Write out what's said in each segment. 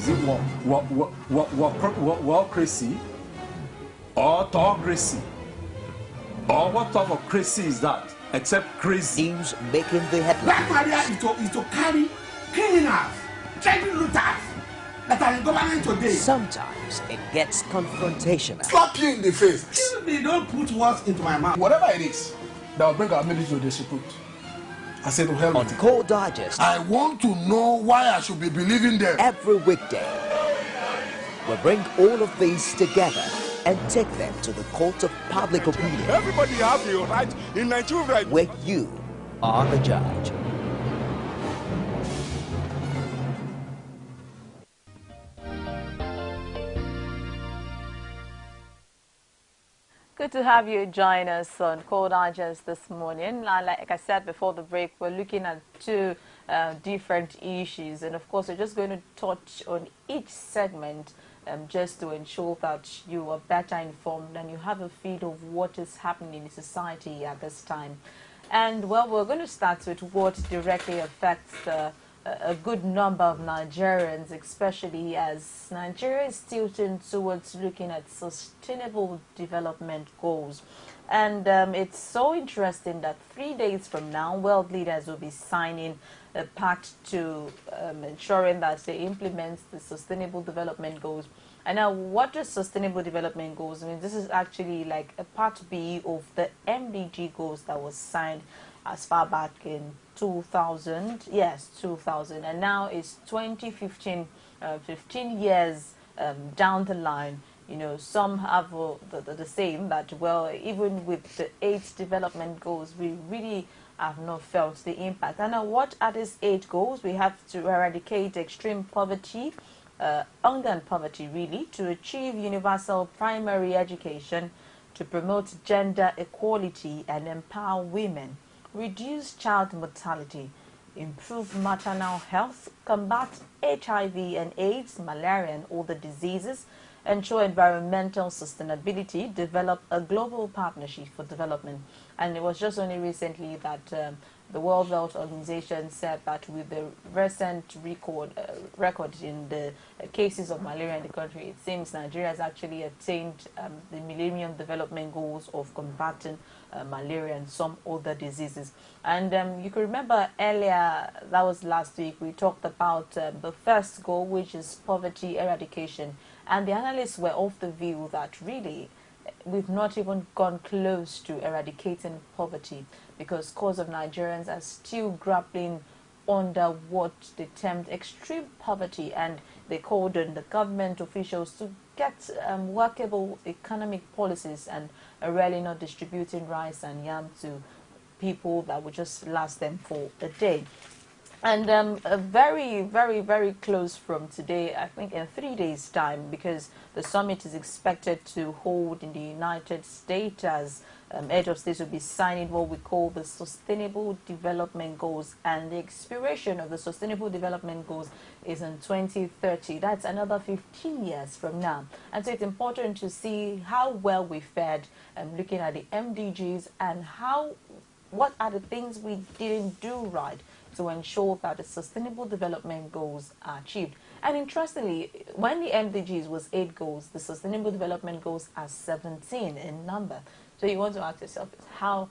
Is it warocracy or autocracy? Or what type of crazy is that? Except crazy. News making the headlines. Black Maria is to carry criminals, treasury looters that are in government today. Sometimes it gets confrontational. Slap you in the face. Excuse me, don't put words into my mouth. Whatever it is that will bring our military to disrepute, I say to hell On with it. Core Digest, I want to know why I should be believing them. every weekday, we bring all of these together and take them to the court of public opinion. Everybody have the right in Nigeria. Where you are the judge. Good to have you join us on Core Digest this morning. Like I said before the break, we're looking at two different issues, and of course we're just going to touch on each segment just to ensure that you are better informed and you have a feel of what is happening in society at this time. And well, we're going to start with what directly affects a good number of Nigerians, especially as Nigeria is tilting towards looking at sustainable development goals. And it's so interesting that 3 days from now, world leaders will be signing a pact to ensuring that they implement the sustainable development goals. And now, what does sustainable development goals mean? This is actually like a part B of the MDG goals that was signed as far back in 2000. Yes, 2000. And now it's 2015, 15 years down the line. You know, some have the same that, well, even with the 8 development goals, we really have not felt the impact. And now, what are these 8 goals? We have to eradicate extreme poverty, hunger and poverty, really, to achieve universal primary education, to promote gender equality and empower women, reduce child mortality, improve maternal health, combat HIV and AIDS, malaria and other diseases, ensure environmental sustainability, develop a global partnership for development. And it was just only recently that the World Health Organization said that with the recent record in the cases of malaria in the country, it seems Nigeria has actually attained the Millennium Development Goals of combating malaria and some other diseases. And you can remember earlier, that was last week, we talked about the first goal, which is poverty eradication. And the analysts were of the view that really we've not even gone close to eradicating poverty, because scores of Nigerians are still grappling under what they termed extreme poverty, and they called on the government officials to get workable economic policies and really not distributing rice and yam to people that would just last them for a day. And a very, very, very close from today, I think in 3 days' time, because the summit is expected to hold in the United States, as head of states will be signing what we call the Sustainable Development Goals, and the expiration of the Sustainable Development Goals is in 2030. That's another 15 years from now. And so it's important to see how well we fared looking at the MDGs and what are the things we didn't do right to ensure that the Sustainable Development Goals are achieved. And interestingly, when the MDGs was 8 goals, the Sustainable Development Goals are 17 in number. So you want to ask yourself, how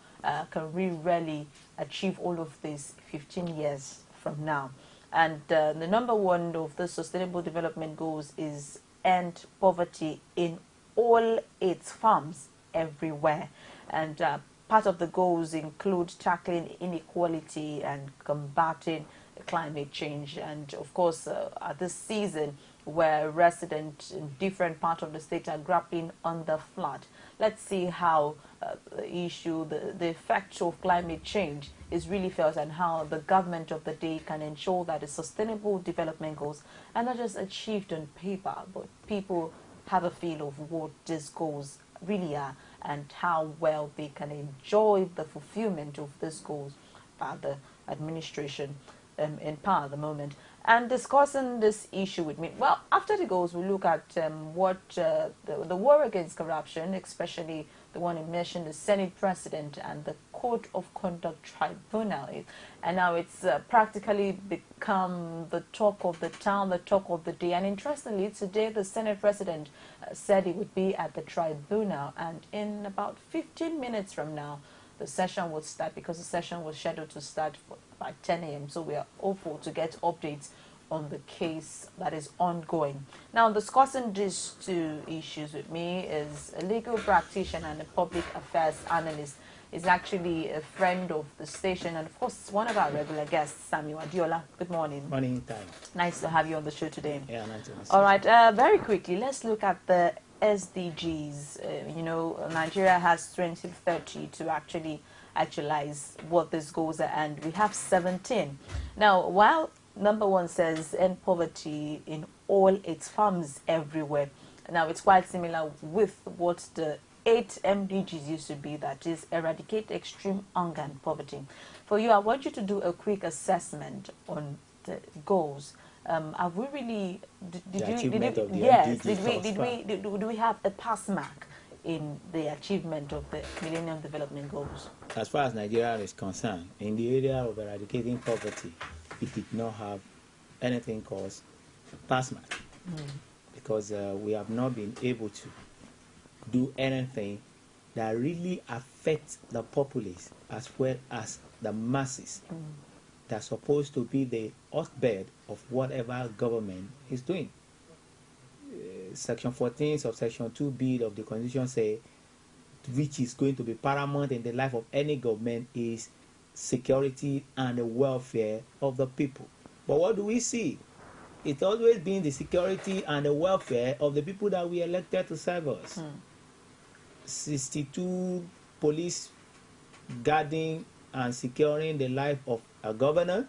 can we really achieve all of this 15 years from now? And the number 1 of the Sustainable Development Goals is end poverty in all its forms everywhere. And part of the goals include tackling inequality and combating climate change. And of course, at this season, where residents in different parts of the state are grappling under flood, let's see how the effect of climate change is really felt, and how the government of the day can ensure that the Sustainable Development Goals are not just achieved on paper, but people have a feel of what these goals really are and how well they can enjoy the fulfillment of these goals by the administration in power at the moment. And discussing this issue with me, well, after the goals, we look at what the war against corruption, especially the one you mentioned, the Senate President and the Code of Conduct Tribunal. And now it's practically become the talk of the town, the talk of the day. And interestingly, today the Senate President said he would be at the tribunal. And in about 15 minutes from now, the session would start, because the session was scheduled to start by 10 a.m. So we are hopeful to get updates on the case that is ongoing. Now, discussing these two issues with me is a legal practitioner and a public affairs analyst. Is actually a friend of the station, and of course one of our regular guests, Samuel Adiola. Good morning. Morning time. Nice to have you on the show today. Yeah, nice to All right, very quickly, let's look at the SDGs. You know, Nigeria has 2030 to actually actualize what this goes at, and we have 17. Now, while number one says end poverty in all its forms everywhere, now it's quite similar with what the 8 MDGs used to be, that is eradicate extreme hunger and poverty. For you, I want you to do a quick assessment on the goals. Have we really do we have a pass mark in the achievement of the Millennium Development Goals? As far as Nigeria is concerned, in the area of eradicating poverty, it did not have anything called pass mark, because we have not been able to do anything that really affects the populace as well as the masses. That's supposed to be the hotbed of whatever government is doing. Section 14 of Section 2B of the Constitution say, which is going to be paramount in the life of any government, is security and the welfare of the people. But what do we see? It's always been the security and the welfare of the people that we elected to serve us. 62 police guarding and securing the life of a governor.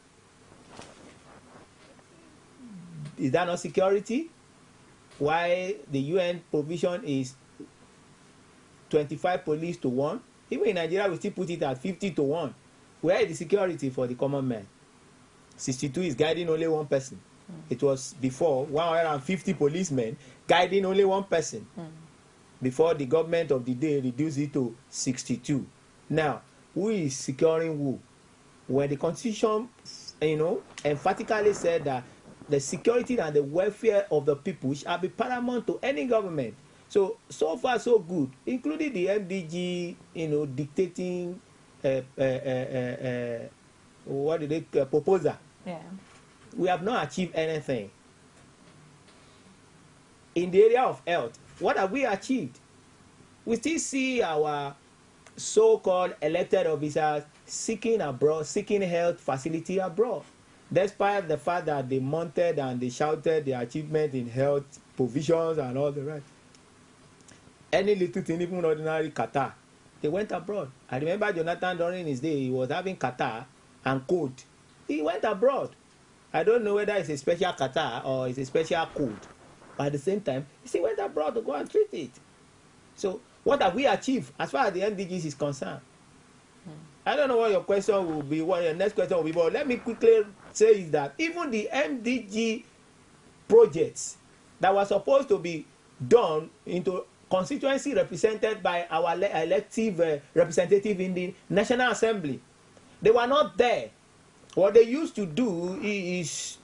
Is that not security? Why the UN provision is 25 police to 1? Even in Nigeria, we still put it at 50 to 1. Where is the security for the common man? 62 is guiding only one person. It was before 150 policemen guiding only one person. Before the government of the day reduced it to 62. Now, who is securing who? When the Constitution, emphatically said that the security and the welfare of the people shall be paramount to any government. So far so good, including the MDG, dictating proposal. Yeah. We have not achieved anything. In the area of health, what have we achieved? We still see our so-called elected officers seeking health facility abroad, despite the fact that they mounted and they shouted their achievement in health provisions and all the rest. Any little thing, even ordinary catarrh, they went abroad. I remember Jonathan during his day, he was having catarrh and cold. He went abroad. I don't know whether it's a special catarrh or it's a special cold. But at the same time, he went abroad to go and treat it. So what have we achieved as far as the MDGs is concerned? I don't know what your question will be, what your next question will be, but let me quickly say is that even the MDG projects that were supposed to be done into constituency represented by our elective representative in the National Assembly, they were not there. What they used to do is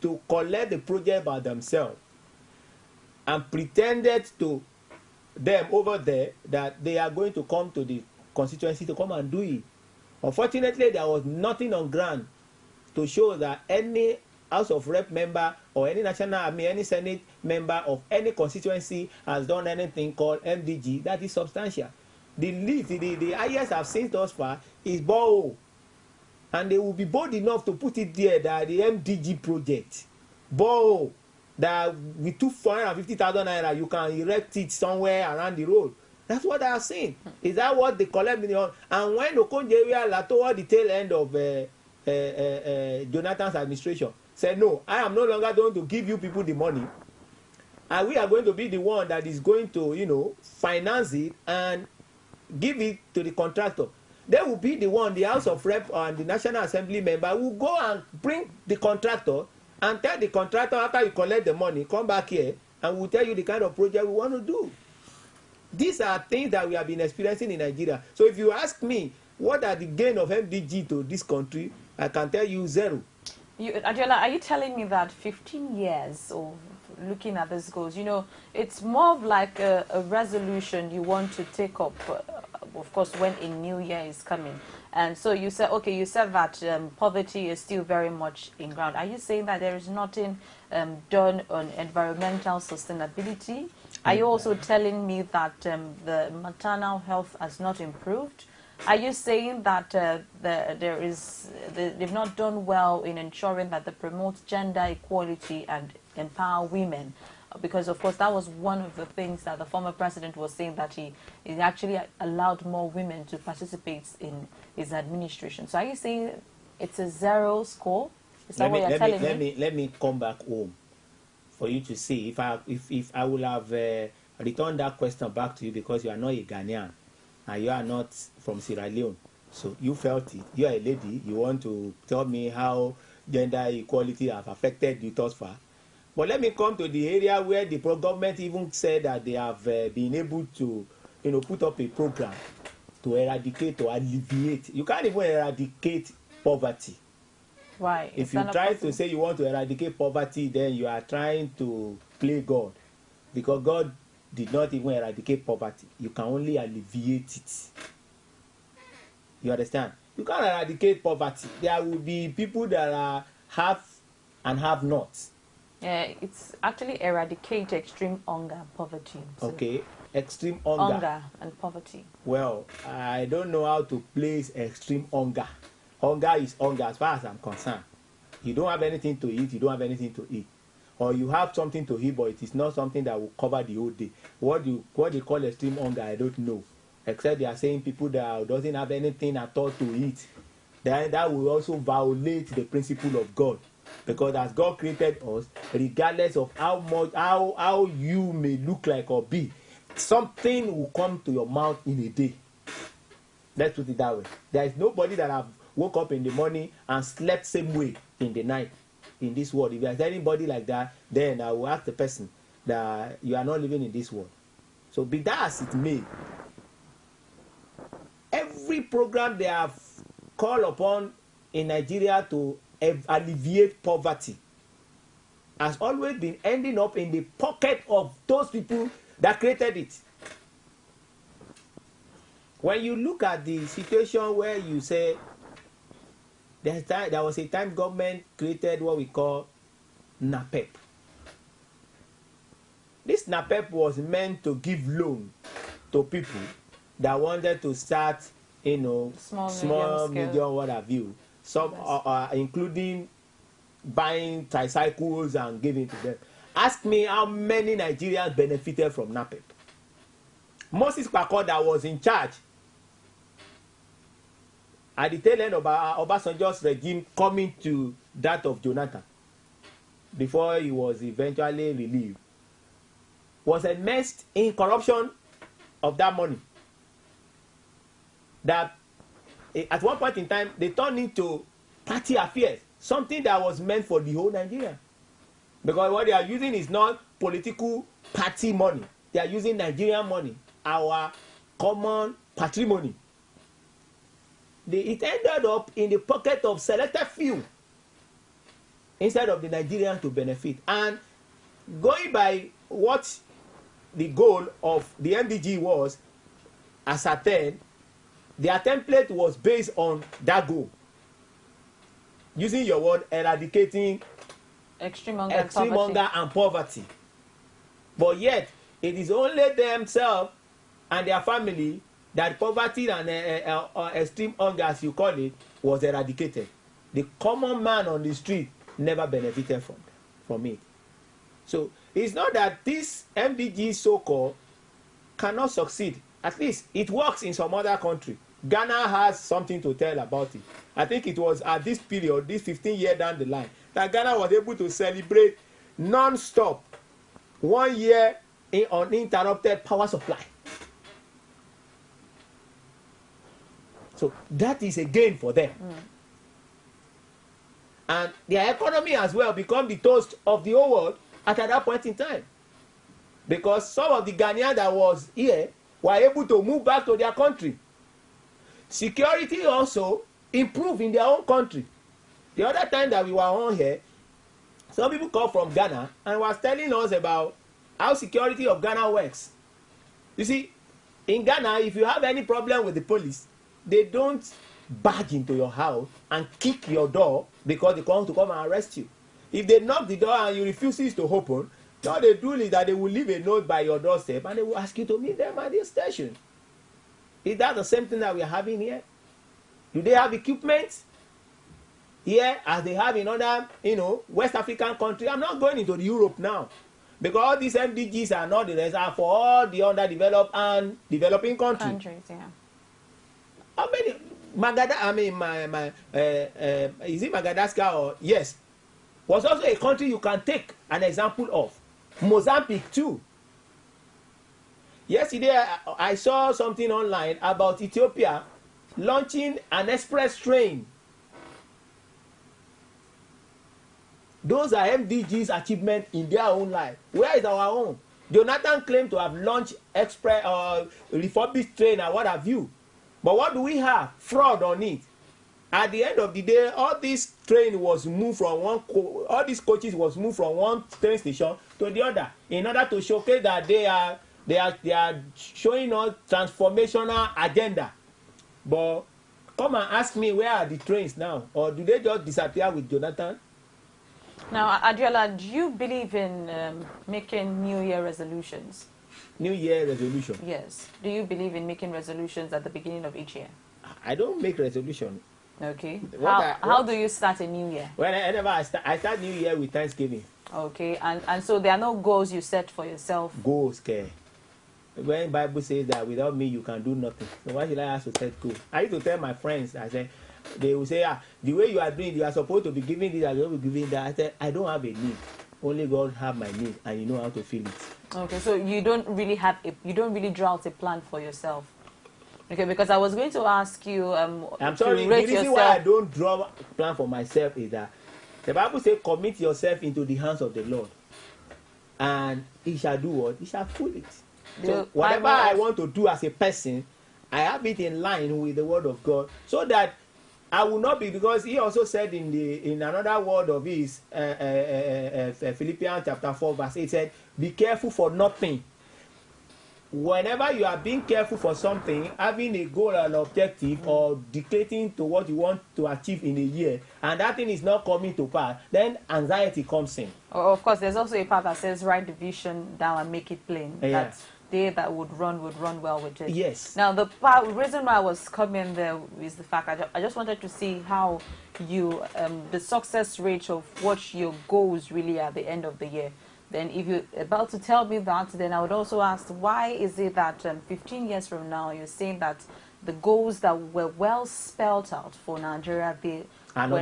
to collect the project by themselves and pretended to them over there that they are going to come to the constituency to come and do it. Unfortunately, there was nothing on ground to show that any House of Rep member or any any Senate member of any constituency has done anything called MDG that is substantial. The least, the highest I've seen thus far is borehole. And they will be bold enough to put it there that the MDG project, borehole, that with 250,000 naira you can erect it somewhere around the road. That's what I have seen. Is that what they collect million? And when Okonjo-Iweala toward the tail end of Jonathan's administration said, no, I am no longer going to give you people the money, and we are going to be the one that is going to, finance it and give it to the contractor. They will be the one, the House of Rep and the National Assembly member will go and bring the contractor and tell the contractor, after you collect the money, come back here and we'll tell you the kind of project we want to do. These are things that we have been experiencing in Nigeria. So if you ask me, What are the gain of MDG to this country? I can tell you zero. Adiola, are you telling me that 15 years of looking at these goals, you know, it's more of like a resolution you want to take up, of course, when a new year is coming. And so you said, okay, you said that poverty is still very much in ground. Are you saying that there is nothing done on environmental sustainability? Are you also telling me that the maternal health has not improved? Are you saying that they've not done well in ensuring that they promote gender equality and empower women? Because, of course, that was one of the things that the former president was saying, that he actually allowed more women to participate in his administration. So are you saying it's a zero score? Is that what you're telling me? Let me come back home for you to see if I will have returned that question back to you, because you are not a Ghanaian and you are not from Sierra Leone. So you felt it. You are a lady. You want to tell me how gender equality have affected you thus far. But let me come to the area where the government even said that they have been able to, you know, put up a program to eradicate or alleviate. You can't even eradicate poverty. Why? If you try to say you want to eradicate poverty, then you are trying to play God, because God did not even eradicate poverty. You can only alleviate it. You understand? You can't eradicate poverty. There will be people that are have and have not. It's actually eradicate extreme hunger and poverty. So Okay, extreme hunger. Hunger and poverty. Well, I don't know how to place extreme hunger. Hunger is hunger as far as I'm concerned. You don't have anything to eat, you don't have anything to eat. Or you have something to eat, but it is not something that will cover the whole day. What they call extreme hunger, I don't know. Except they are saying people that doesn't have anything at all to eat. Then that will also violate the principle of God. Because as God created us, regardless of how you may look like or be, something will come to your mouth in a day. Let's put it that way. There is nobody that have woke up in the morning and slept same way in the night in this world. If there's anybody like that, then I will ask the person that you are not living in this world. So be that as it may, every program they have called upon in Nigeria to alleviate poverty has always been ending up in the pocket of those people that created it. When you look at the situation where you say there was a time government created what we call NAPEP. This NAPEP was meant to give loan to people that wanted to start, you know, small, medium, what have you. Some including buying tricycles and giving to them. Ask me how many Nigerians benefited from NAPEP. Moses Pakoda was in charge at the tail end of Obasanjo's regime, coming to that of Jonathan, before he was eventually relieved, was immersed in corruption of that money. That at one point in time, they turned into party affairs, something that was meant for the whole Nigeria. Because what they are using is not political party money. They are using Nigerian money, our common patrimony. It ended up in the pocket of selected few instead of the Nigerians to benefit. And going by what the goal of the MDG was ascertained, their template was based on that goal. Using your word, eradicating extreme hunger and poverty. But yet, it is only themselves and their family that poverty and extreme hunger, as you call it, was eradicated. The common man on the street never benefited from it. So it's not that this MDG so-called cannot succeed. At least it works in some other country. Ghana has something to tell about it. I think it was at this period, this 15 years down the line, that Ghana was able to celebrate non-stop 1 year in uninterrupted power supply. So that is a gain for them. And their economy as well become the toast of the whole world at that point in time. Because some of the Ghanaians that was here were able to move back to their country. security also improve in their own country. The other time that we were on here, some people come from Ghana and was telling us about how security of Ghana works. You see, in Ghana, if you have any problem with the police, they don't barge into your house and kick your door because they come to come and arrest you. If they knock the door and you refuses to open, all they do is that they will leave a note by your doorstep and they will ask you to meet them at the station. Is that the same thing that we are having here? Do they have equipment here as they have in other, West African countries? I'm not going into Europe now because all these MDGs are not the rest are for all the underdeveloped and developing countries. Yeah. How many is it Madagascar or yes? Was also a country you can take an example of. Mozambique too. Yesterday I saw something online about Ethiopia launching an express train. Those are MDG's achievements in their own life. Where is our own? Jonathan claimed to have launched express or refurbished train and what have you. But what do we have? Fraud on it. At the end of the day, all this train was moved from all these coaches was moved from one train station to the other in order to showcase that they are showing us transformational agenda. But come and ask me, where are the trains now? Or do they just disappear with Jonathan? Now, Adiola, do you believe in making New Year resolutions? New Year resolution? Yes. Do you believe in making resolutions at the beginning of each year? I don't make resolution. Okay. How do you start a new year? Whenever I start New Year with Thanksgiving. Okay. And so there are no goals you set for yourself? Goals, care. When Bible says that without me you can do nothing. So why should I ask to set goals? I used to tell my friends, I said, they will say, the way you are doing, you are supposed to be giving this, you are supposed to be giving that. I said, I don't have a need. Only God have my need, and you know how to feel it. Okay, so you don't really draw out a plan for yourself. Okay, because I was going to ask you. I'm sorry. The reason why I don't draw a plan for myself is that the Bible says, "Commit yourself into the hands of the Lord, and He shall do what? He shall fulfill it." So whatever I want to do as a person, I have it in line with the Word of God, so that I will not be, because He also said in another word of His, Philippians chapter 4 verse 8 said, "Be careful for nothing." Whenever you are being careful for something, having a goal and objective, or dictating to what you want to achieve in a year, and that thing is not coming to pass, then anxiety comes in. Of course, there's also a part that says, write the vision down and make it plain. Yeah. That they that would run well with it. Yes. Now, the reason why I was coming there is the fact I just wanted to see how you, the success rate of what your goals really are at the end of the year. Then if you're about to tell me that, then I would also ask, why is it that 15 years from now, you're saying that the goals that were well spelled out for Nigeria, and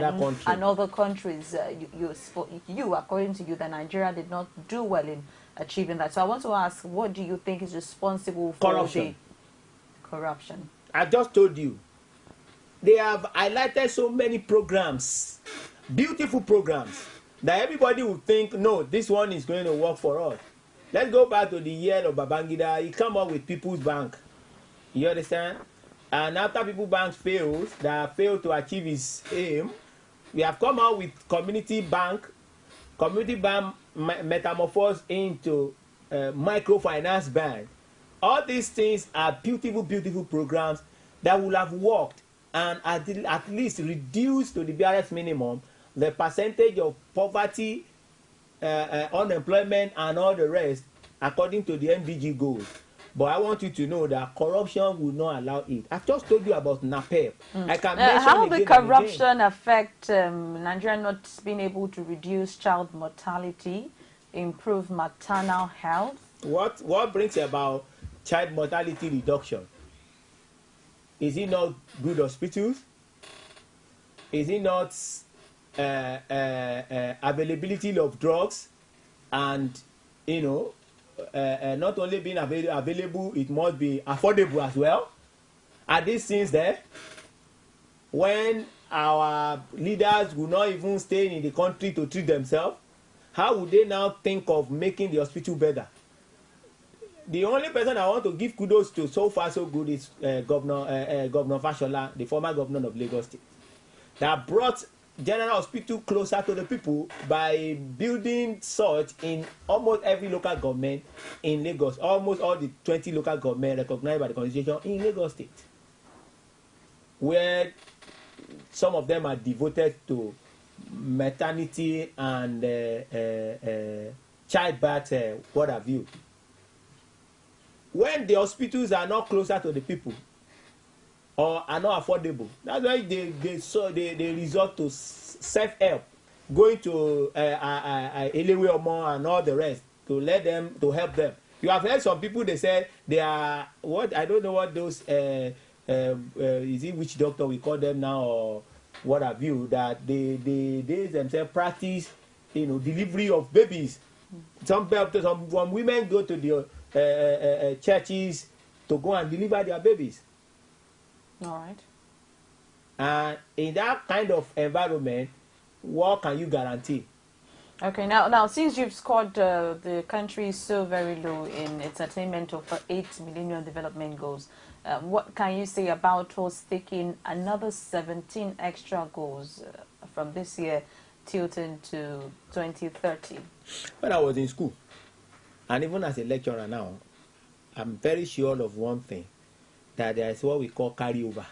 other countries, according to you, that Nigeria did not do well in achieving that. So I want to ask, what do you think is responsible for corruption? Corruption. I just told you. They have highlighted so many programs, beautiful programs, that everybody would think, no, this one is going to work for us. Let's go back to the year of Babangida. He came up with People's Bank. You understand? And after People's Bank failed to achieve his aim, we have come out with Community Bank. Community Bank metamorphosed into Microfinance Bank. All these things are beautiful, beautiful programs that will have worked and at least reduced to the barest minimum the percentage of poverty, unemployment, and all the rest, according to the MDG goals. But I want you to know that corruption will not allow it. I've just told you about NAPEP. I can mention how will corruption affect Nigeria not being able to reduce child mortality, improve maternal health? What brings about child mortality reduction? Is it not good hospitals? Is it not availability of drugs, and not only being available, it must be affordable as well? Are these things there? When our leaders will not even stay in the country to treat themselves, how would they now think of making the hospital better? the only person I want to give kudos to so far so good is Governor Fashola, the former governor of Lagos State, that brought General Hospital closer to the people by building such in almost every local government in Lagos, almost all the 20 local government recognized by the Constitution in Lagos State, where some of them are devoted to maternity and childbirth, what have you. When the hospitals are not closer to the people or are not affordable, that's why they resort to self-help, going to Elewe Omo and all the rest to help them. You have heard some people, they say they are what, I don't know what those is it which doctor we call them now or what have you, that they themselves practice, delivery of babies. Some women go to the churches to go and deliver their babies. All right. And in that kind of environment, what can you guarantee? Okay, now since you've scored the country so very low in its attainment of 8 Millennium Development Goals, what can you say about us taking another 17 extra goals from this year tilting to 2030? When I was in school, and even as a lecturer now, I'm very sure of one thing, that there is what we call carryover.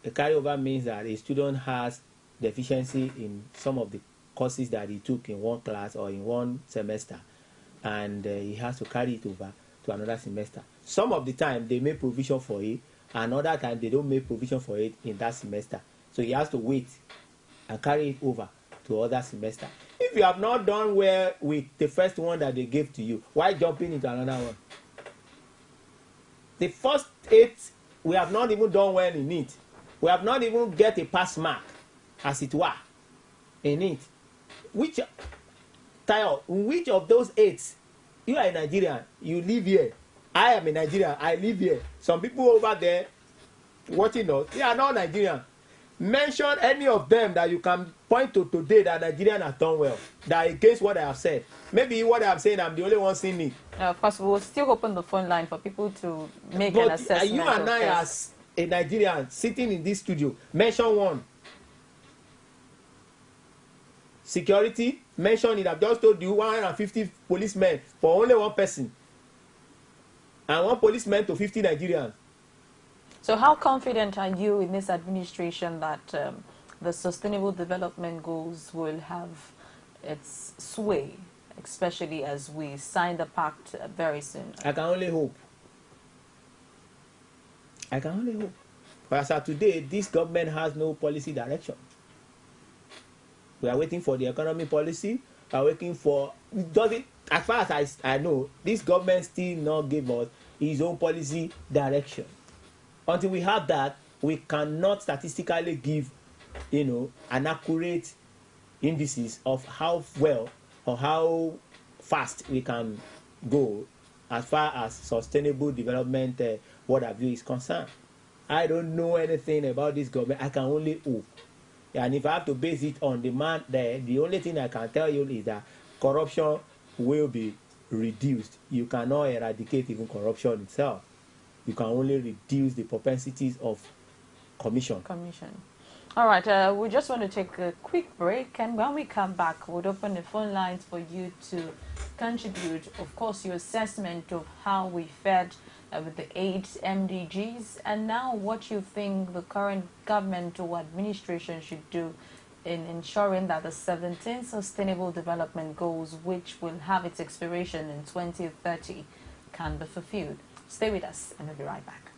A carryover means that a student has deficiency in some of the courses that he took in one class or in one semester, and he has to carry it over to another semester. Some of the time they make provision for it, and other time they don't make provision for it in that semester. So he has to wait and carry it over to other semester. If you have not done well with the first one that they gave to you, why jumping into another one? The first 8, we have not even done well in it. We have not even get a pass mark, as it were, in it. Which of those 8, you are a Nigerian, you live here. I am a Nigerian, I live here. Some people over there watching us, they are not Nigerian. Mention any of them that you can point to today that Nigerian has done well, that against what I have said. Maybe what I am saying, I'm the only one seeing it. Of course, we will still open the phone line for people to make an assessment. You and I, as a Nigerian sitting in this studio, mention one. Security, mention it. I've just told you 150 policemen for only one person, and one policeman to 50 Nigerians. So how confident are you in this administration that the Sustainable Development Goals will have its sway, especially as we sign the pact very soon? I can only hope. I can only hope. But as of today, this government has no policy direction. We are waiting for the economy policy. We are waiting for... as far as I know, this government still not give us its own policy direction. Until we have that, we cannot statistically give, an accurate indices of how well or how fast we can go as far as sustainable development, what have you, is concerned. I don't know anything about this government. I can only hope. And if I have to base it on demand, the only thing I can tell you is that corruption will be reduced. You cannot eradicate even corruption itself. You can only reduce the propensities of commission. All right, we just want to take a quick break, and when we come back, we'll open the phone lines for you to contribute, of course, your assessment of how we fared with the 8 MDGs, and now what you think the current government or administration should do in ensuring that the 17 Sustainable Development Goals, which will have its expiration in 2030, can be fulfilled. Stay with us, and we'll be right back.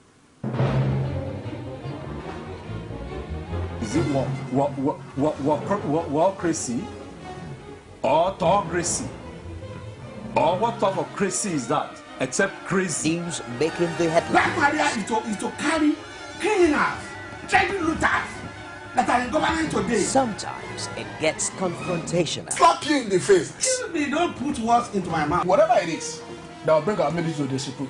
Is it crazy or autocracy? Or what type of crazy is that? Except crazy. News making the headlines. Black Maria is to carry criminals, treasure looters that are in government today. Sometimes it gets confrontational. Slap you in the face. Excuse me, don't put words into my mouth. Whatever it is that will bring our military to disrepute,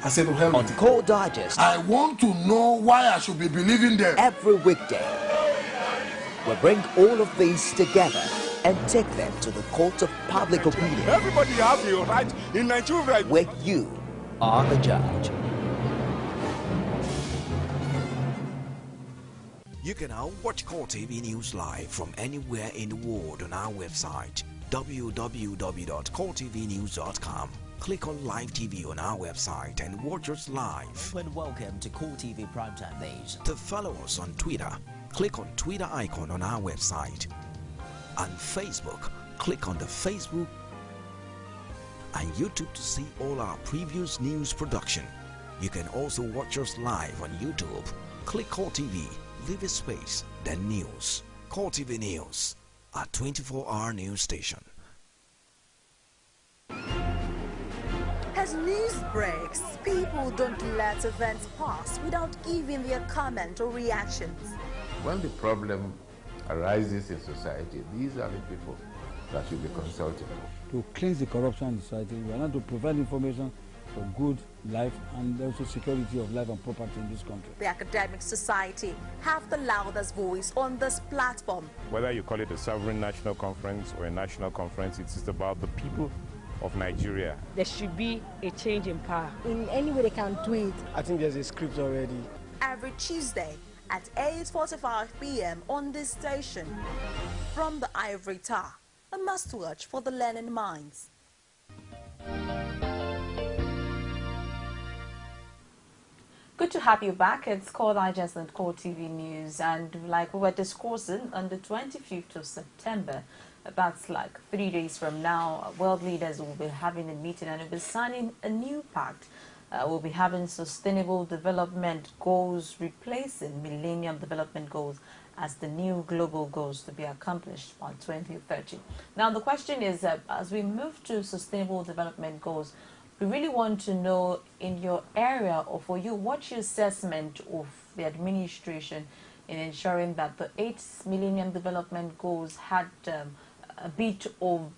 I said to hell. On Cold Digest, I want to know why I should be believing them. every weekday, we bring all of these together and take them to the court of public opinion, Everybody have a right in Nigeria. where you are the judge. You can now watch Core TV News live from anywhere in the world on our website www.coretvnews.com. Click on Live TV on our website and watch us live. And welcome to Core TV Primetime Days. To follow us on Twitter, click on Twitter icon on our website. On Facebook, click on the Facebook and YouTube to see all our previous news production. You can also watch us live on YouTube. Click Core TV, leave a space, then news. Core TV News, our 24-hour news station. As news breaks, people don't let events pass without giving their comment or reactions. When the problem arises in society, these are the people that should be consulted. To cleanse the corruption in society, we are not to provide information for good life and also security of life and property in this country. The academic society have the loudest voice on this platform. Whether you call it a sovereign national conference or a national conference, it's just about the people of Nigeria. There should be a change in power. In any way they can do it. I think there's a script already. Every Tuesday at 8:45 p.m. on this station. From the Ivory Tower, a must-watch for the learning minds. Good to have you back. It's Core Digest and Core TV News, and like we were discussing, on the 25th of September, that's like 3 days from now, world leaders will be having a meeting and will be signing a new pact. We'll be having sustainable development goals replacing Millennium Development Goals as the new global goals to be accomplished by 2030. Now the question is, as we move to sustainable development goals, we really want to know in your area or for you, what's your assessment of the administration in ensuring that the 8 Millennium Development Goals had a bit of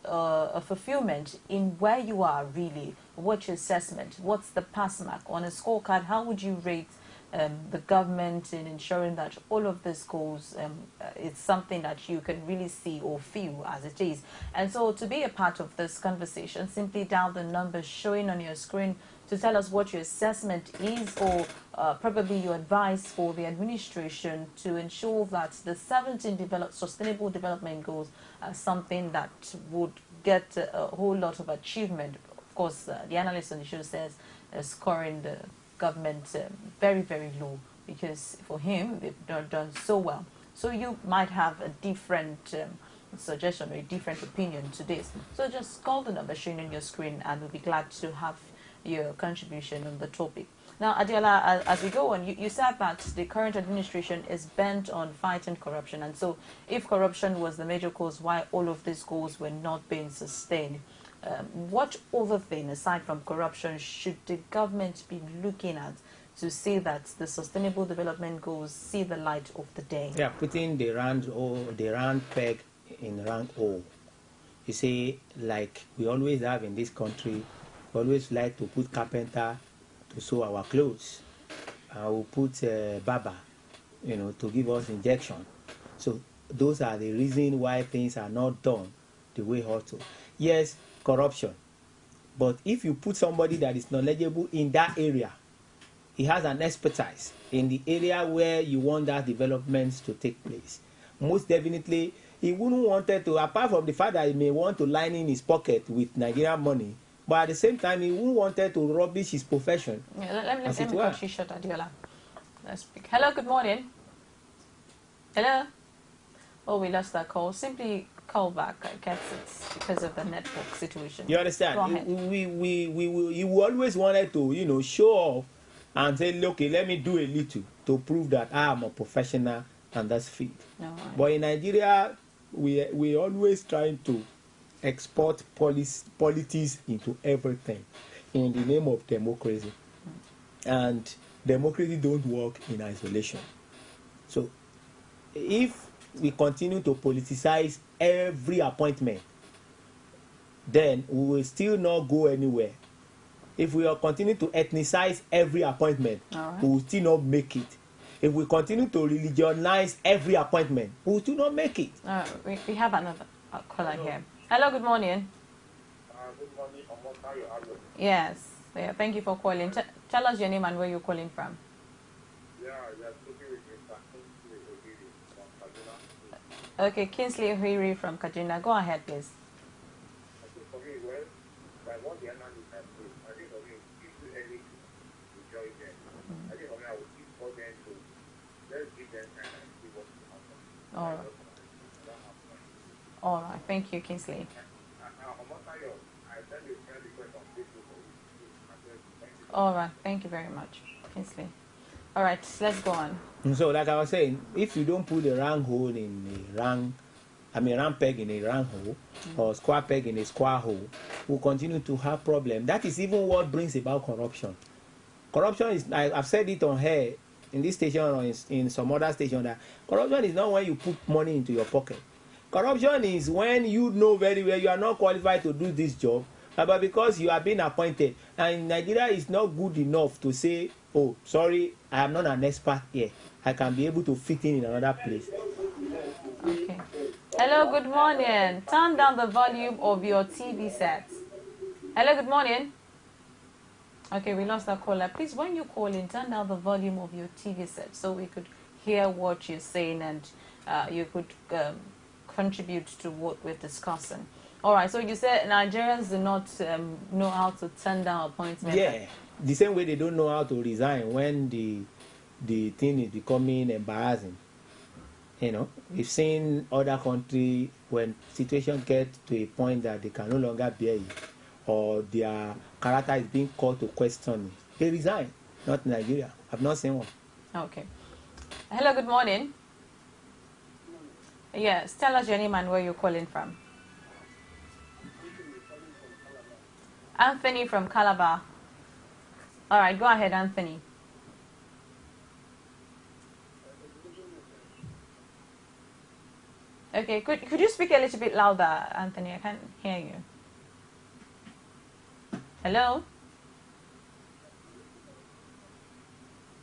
a fulfillment in where you are really? What's your assessment? What's the pass mark on a scorecard? How would you rate the government in ensuring that all of these goals is something that you can really see or feel as it is? And so to be a part of this conversation, simply dial the numbers showing on your screen to tell us what your assessment is, or probably your advice for the administration to ensure that the 17 sustainable development goals are something that would get a whole lot of achievement. Of course, the analyst on the show says scoring the government very, very low, because for him they've not done so well. So you might have a different suggestion or a different opinion to this. So just call the number showing on your screen and we'll be glad to have your contribution on the topic. Now, Adiola, as we go on, you said that the current administration is bent on fighting corruption, and so if corruption was the major cause why all of these goals were not being sustained, what other thing aside from corruption should the government be looking at to see that the sustainable development goals see the light of the day? Yeah, putting the round peg in round hole. You see, like we always have in this country, we always like to put carpenter to sew our clothes. We'll put barber, to give us injection. So those are the reasons why things are not done the way ought to. Yes, corruption. But if you put somebody that is knowledgeable in that area, he has an expertise in the area where you want that development to take place, most definitely he wouldn't want to, apart from the fact that he may want to line in his pocket with Nigerian money, but at the same time he wouldn't want to rubbish his profession. Yeah, let me cut you short, Adiola. Let's speak. Hello, good morning. Hello. Oh, we lost that call. Simply call back. I guess it's because of the network situation. You understand? You always wanted to, show off and say, look, let me do a little to prove that I am a professional and that's fit. No, but in Nigeria, we always trying to export politics into everything in the name of democracy. And democracy don't work in isolation. So if we continue to politicize every appointment, then we will still not go anywhere. If we are continue to ethnicize every appointment, we will still not make it. If we continue to religionize every appointment, we do not make it. We have another caller here. Hello, good morning. Good morning, Yes. Yeah, thank you for calling. Tell us your name and where you're calling from. Yeah, speaking with Mr. Kingsley Ohiri from Kaduna. Okay, Kingsley Ohiri from Kaduna. Go ahead, please. Okay, for me, well, by what the analysts have put, I think for me, it's too early to join them. I think for me, I would keep for them to let's give them time and see what will happen. All right. All right. Thank you, Kingsley. All right. Thank you very much, Kingsley. All right. Let's go on. So, like I was saying, if you don't put a round hole in a round, round peg in a round hole, or square peg in a square hole, we'll continue to have problems. That is even what brings about corruption. Corruption is, I've said it on here, in this station or in some other station, that corruption is not when you put money into your pocket. Corruption is when you know very well you are not qualified to do this job, but because you have been appointed, and Nigeria is not good enough to say, oh, sorry, I am not an expert here. I can be able to fit in another place. Okay. Hello, good morning. Turn down the volume of your TV set. Hello, good morning. Okay, we lost our caller. Please, when you call in, turn down the volume of your TV set so we could hear what you're saying and you could contribute to what we're discussing. All right, so you said Nigerians do not know how to turn down appointments. Yeah, the same way they don't know how to resign when the thing is becoming embarrassing. You know, we've seen other countries when situations get to a point that they can no longer bear it, or their character is being called to question, they resign. Not Nigeria. I've not seen one. Okay. Hello, good morning. Yes, tell us your name and where you're calling from. Anthony from Calabar. All right, go ahead, Anthony. Okay, could you speak a little bit louder, Anthony? I can't hear you. Hello?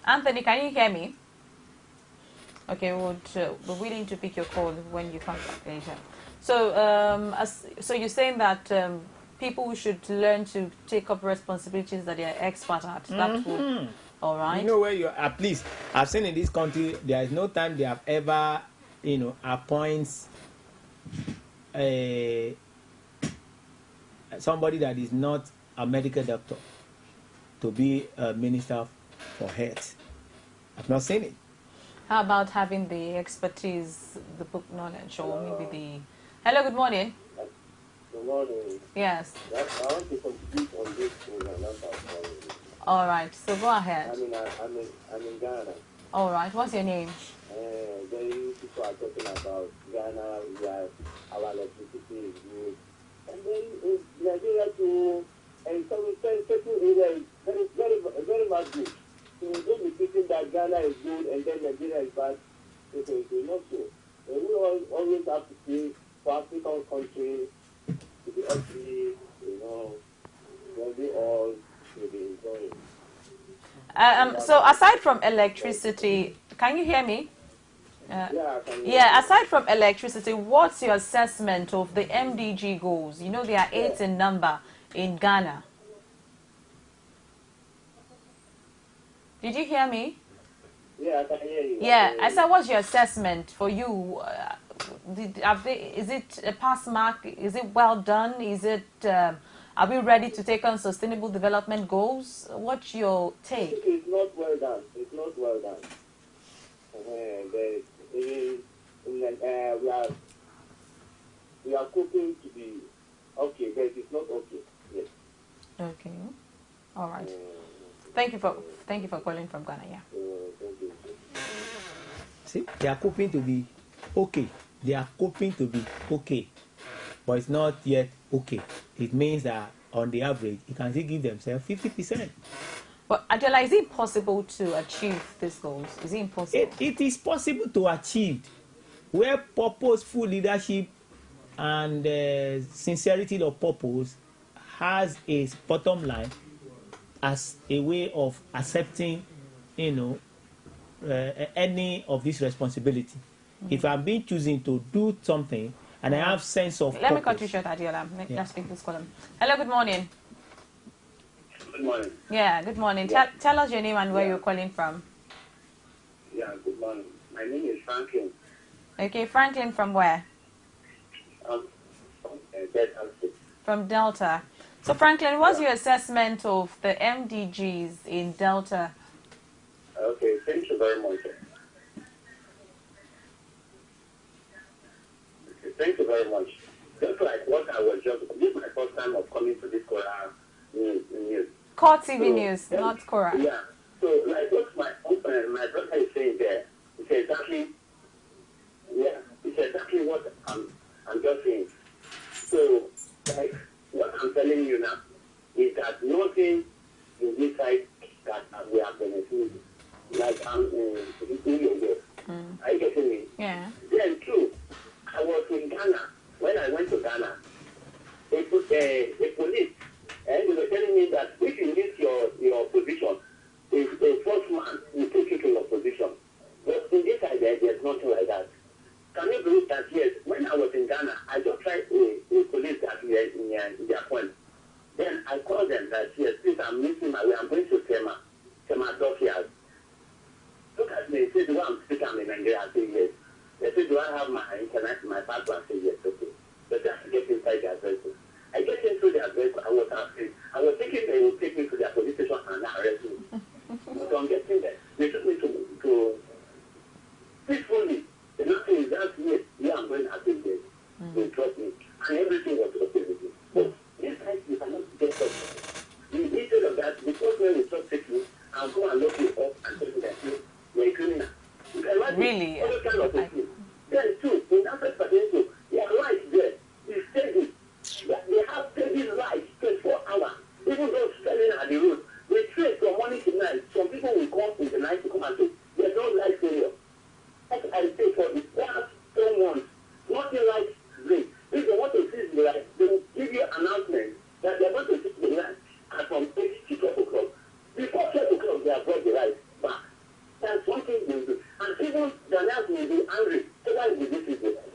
Anthony, can you hear me? Okay, we're willing to pick your call when you come back later. So, so you're saying that people should learn to take up responsibilities that they are expert at. That would, all right. You know where you're, at least I've seen in this country, there is no time they have ever, appoints somebody that is not a medical doctor to be a minister for health. I've not seen it. How about having the expertise, the book knowledge, or maybe the... Hello, good morning. Good morning. Yes. I want to contribute on this program. All right, so go ahead. I'm in Ghana. All right, what's your name? Very people are talking about Ghana, we have our electricity is good. And then in Nigeria too, and some certain areas, very much good. So don't be thinking that Ghana is good and then Nigeria is bad. It's not so. And we always have to see for African countries to be actually, where we all should be enjoying. So aside from electricity, can you hear me? Yeah, aside from electricity, what's your assessment of the MDG goals? You know, there are 8 in number in Ghana. Did you hear me? Yeah, I can hear you. Yeah, I said, what's your assessment for you? Is it a pass mark? Is it well done? Is it? Are we ready to take on sustainable development goals? What's your take? It's not well done. It's not well done. We are coping to be okay, but it's not okay. Yes. Okay. All right. Thank you for calling from Ghana. Yeah. Thank you. See, they are coping to be okay. They are coping to be okay, but it's not yet okay. It means that on the average, you can still give themselves 50%. But Adela, is it possible to achieve these goals? Is it impossible? It is possible to achieve where purposeful leadership and sincerity of purpose has a bottom line as a way of accepting, any of this responsibility. If I'm being chosen to do something and I have sense of Let me cut you short, Adiola. Let's take this column. Hello, good morning. Good morning. Yeah, good morning. Tell us your name and where you're calling from. Yeah, good morning. My name is Franklin. Okay, Franklin, from where? From Delta State. From Delta. So, Franklin, what's your assessment of the MDGs in Delta? Okay, thank you very much. Thank you very much. Just like what I was just, this is my first time of coming to this Quora news. Core TV News, not Quora. Yeah. So, like what my brother is saying there, it's exactly what I'm just saying. So, like, what I'm telling you now is that nothing in this side that we have benefited. Like I'm in your way. Are you getting me? Yeah. Then too, I was in Ghana. When I went to Ghana, they put a police, and they were telling me that if you miss your position, if a first man will take you to your position. But in this side, there's nothing like that. Can you believe that? Yes, when I was in Ghana, I just tried a police that we in their point. Then I called them that, yes, since I'm missing my way, I'm going to Tema Dockyard. Look at me, they say, do I'm speaking, I'm in Nigeria? I say, yes. They say, do I have my internet, my passport? I say, yes, okay. But then I get inside their vehicle. I get into their vehicle, I was asking, I was thinking they would take me to their police station and arrest me. So I'm getting there. They took me to peacefully. The nothing is that, yes, yeah, I'm going to take this. They trust me. And everything was okay with me. But this time, you cannot get up. Instead of that, because when we just take you, I'll go and look you up and tell you that you're a criminal. You can imagine really? All kind of things. Then too, in that perspective, their rights there is steady. They have steady rights 24 hours. Even those standing at the road, they trade from morning to night. Some people will come in the night to come and say, there's no life failure. What I say for the past 4 months, nothing like this. If they want to seize the light, they will give you an announcement that they're going to seize the light at from 8 to 12 o'clock. Before 12 o'clock, they have brought the light back. That's one thing they do. And even the announcement will be angry. So why will this is it?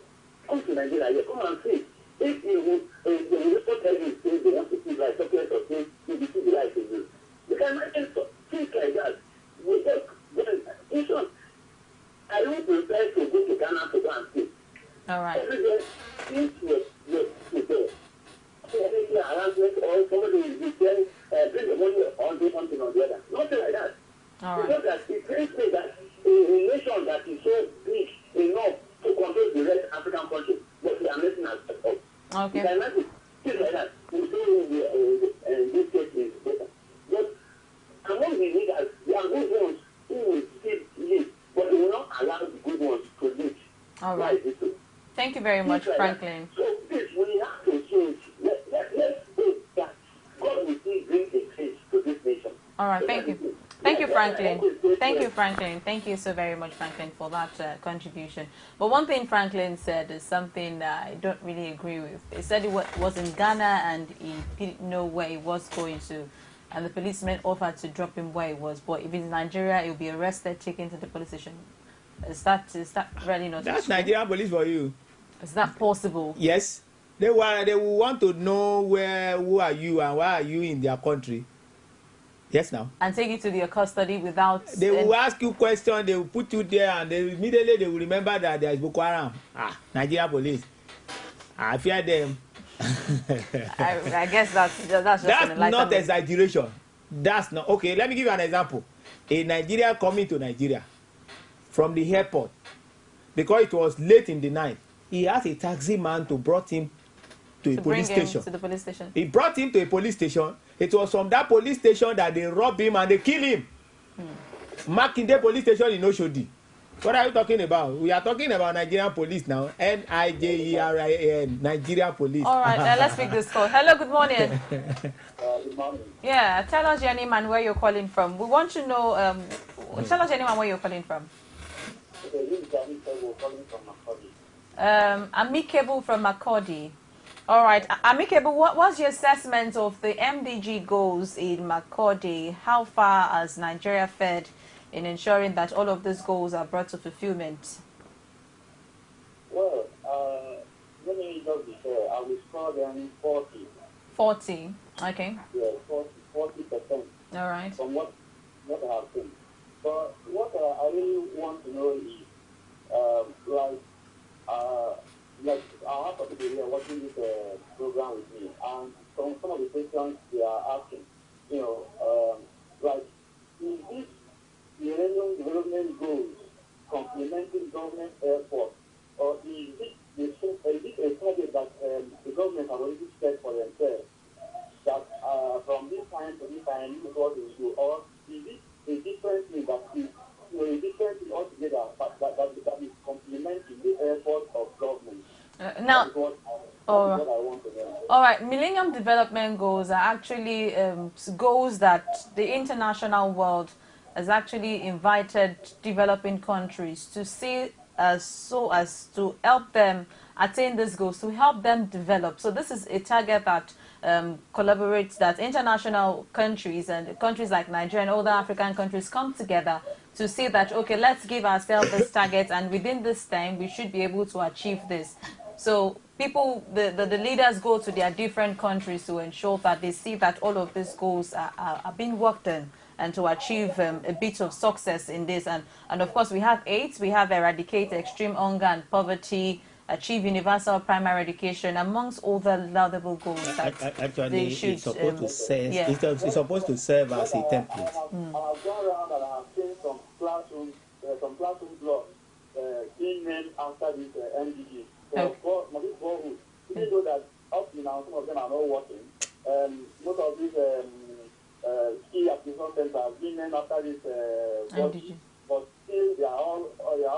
Come to Nigeria here, come and see. If you they will not tell you things they want to see like chocolate or things, you will see the light in you. You can imagine things like that. We just, in short, I don't prepare to go to Ghana to go and see. All right. Everywhere, since you're there. Anything harassment or somebody is saying, bring the money on do something on the other. Nothing like that. All right. Because that it pains me that a nation that is so big enough to control the rest African countries, but we are missing us up. Okay. You can imagine things like that. We say this case is better. But among the leaders, there are good ones who will still live, but they will not allow the good ones to live. All right. Thank you very much, Franklin. So this we have to change. Let's hope that God will still bring a change to this nation. All right, thank you. Thank you, Franklin. Thank you, Franklin. Thank you so very much, Franklin, for that contribution. But one thing Franklin said is something that I don't really agree with. He said he was in Ghana and he didn't know where he was going to. And the policeman offered to drop him where he was. But if he's in Nigeria, he'll be arrested, taken to the police station. Is that really not That's true? Nigerian police for you. Is that possible? Yes. They will want to know who are you and why are you in their country. Yes, now. And take you to their custody without... They will ask you questions, they will put you there, and immediately they will remember that there is Boko Haram. Nigeria police. I fear them. I guess that's just not exaggeration. That's not... Okay, let me give you an example. A Nigerian coming to Nigeria from the airport, because it was late in the night, he asked a taxi man to brought him to a police station. To the police station. He brought him to a police station. It was from that police station that they robbed him and they killed him. Makinde police station in Oshodi. What are you talking about? We are talking about Nigerian police now. Nigeria Nigerian police. All right, let's pick this call. Hello, good morning. Good morning. Yeah, tell us your name and where you're calling from. We want to know, tell us your name and where you're calling from. Okay, this is calling from Makurdi. Amicable from Makurdi. All right, Amicable, what was your assessment of the MDG goals in Makurdi? How far has Nigeria fared in ensuring that all of these goals are brought to fulfillment? Well, let me just be fair. I will score them 40. 40. Okay. Yeah, 40%. All right. From what I have seen. But what I really want to know is, like I have people here watching this program with me, and some of the questions they are asking, you know, like, is this Millennium Development Goals complementing government effort, or is it a target that the government have already set for themselves, that from this time to this time, this is what we do, or is it a different thing that is, you know, a different thing altogether, but that is complementing the effort of government? Now, all right. All right, Millennium Development Goals are actually goals that the international world has actually invited developing countries to see so as to help them attain these goals, to help them develop. So this is a target that collaborates, that international countries and countries like Nigeria and other African countries come together to see that, okay, let's give ourselves this target, and within this time we should be able to achieve this. So people, the leaders go to their different countries to ensure that they see that all of these goals are being worked on, and to achieve a bit of success in this. And of course, we have 8. We have eradicate extreme hunger and poverty, achieve universal primary education, amongst all the laudable goals that actually they should, it's supposed to serve. yeah. It's supposed to serve as a template. I have gone around and I have seen some classroom blocks being named after this MDG. So for this borehole, even though that up to now some of them are not working, most of these ski acquisition centers are being named after this MDG. But still, they are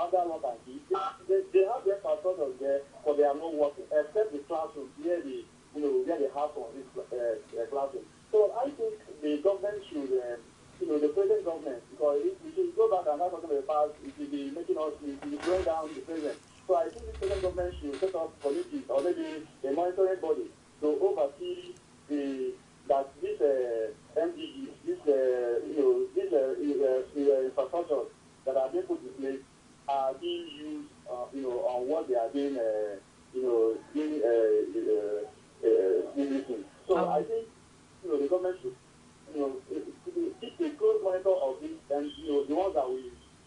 other ones and key. They have their infrastructure there, but they are not working, except the classroom where they have some of this classroom. So I think the government should, the present government, because we should go back and not talking about the past, it will be making us, it will be going down the present. So I think the present government should set up policies or maybe a monitoring body to oversee that this MDG, this infrastructure that are being put in place are being used, on what they are being, using. So I think, the government should, keep a close monitor of this, and the ones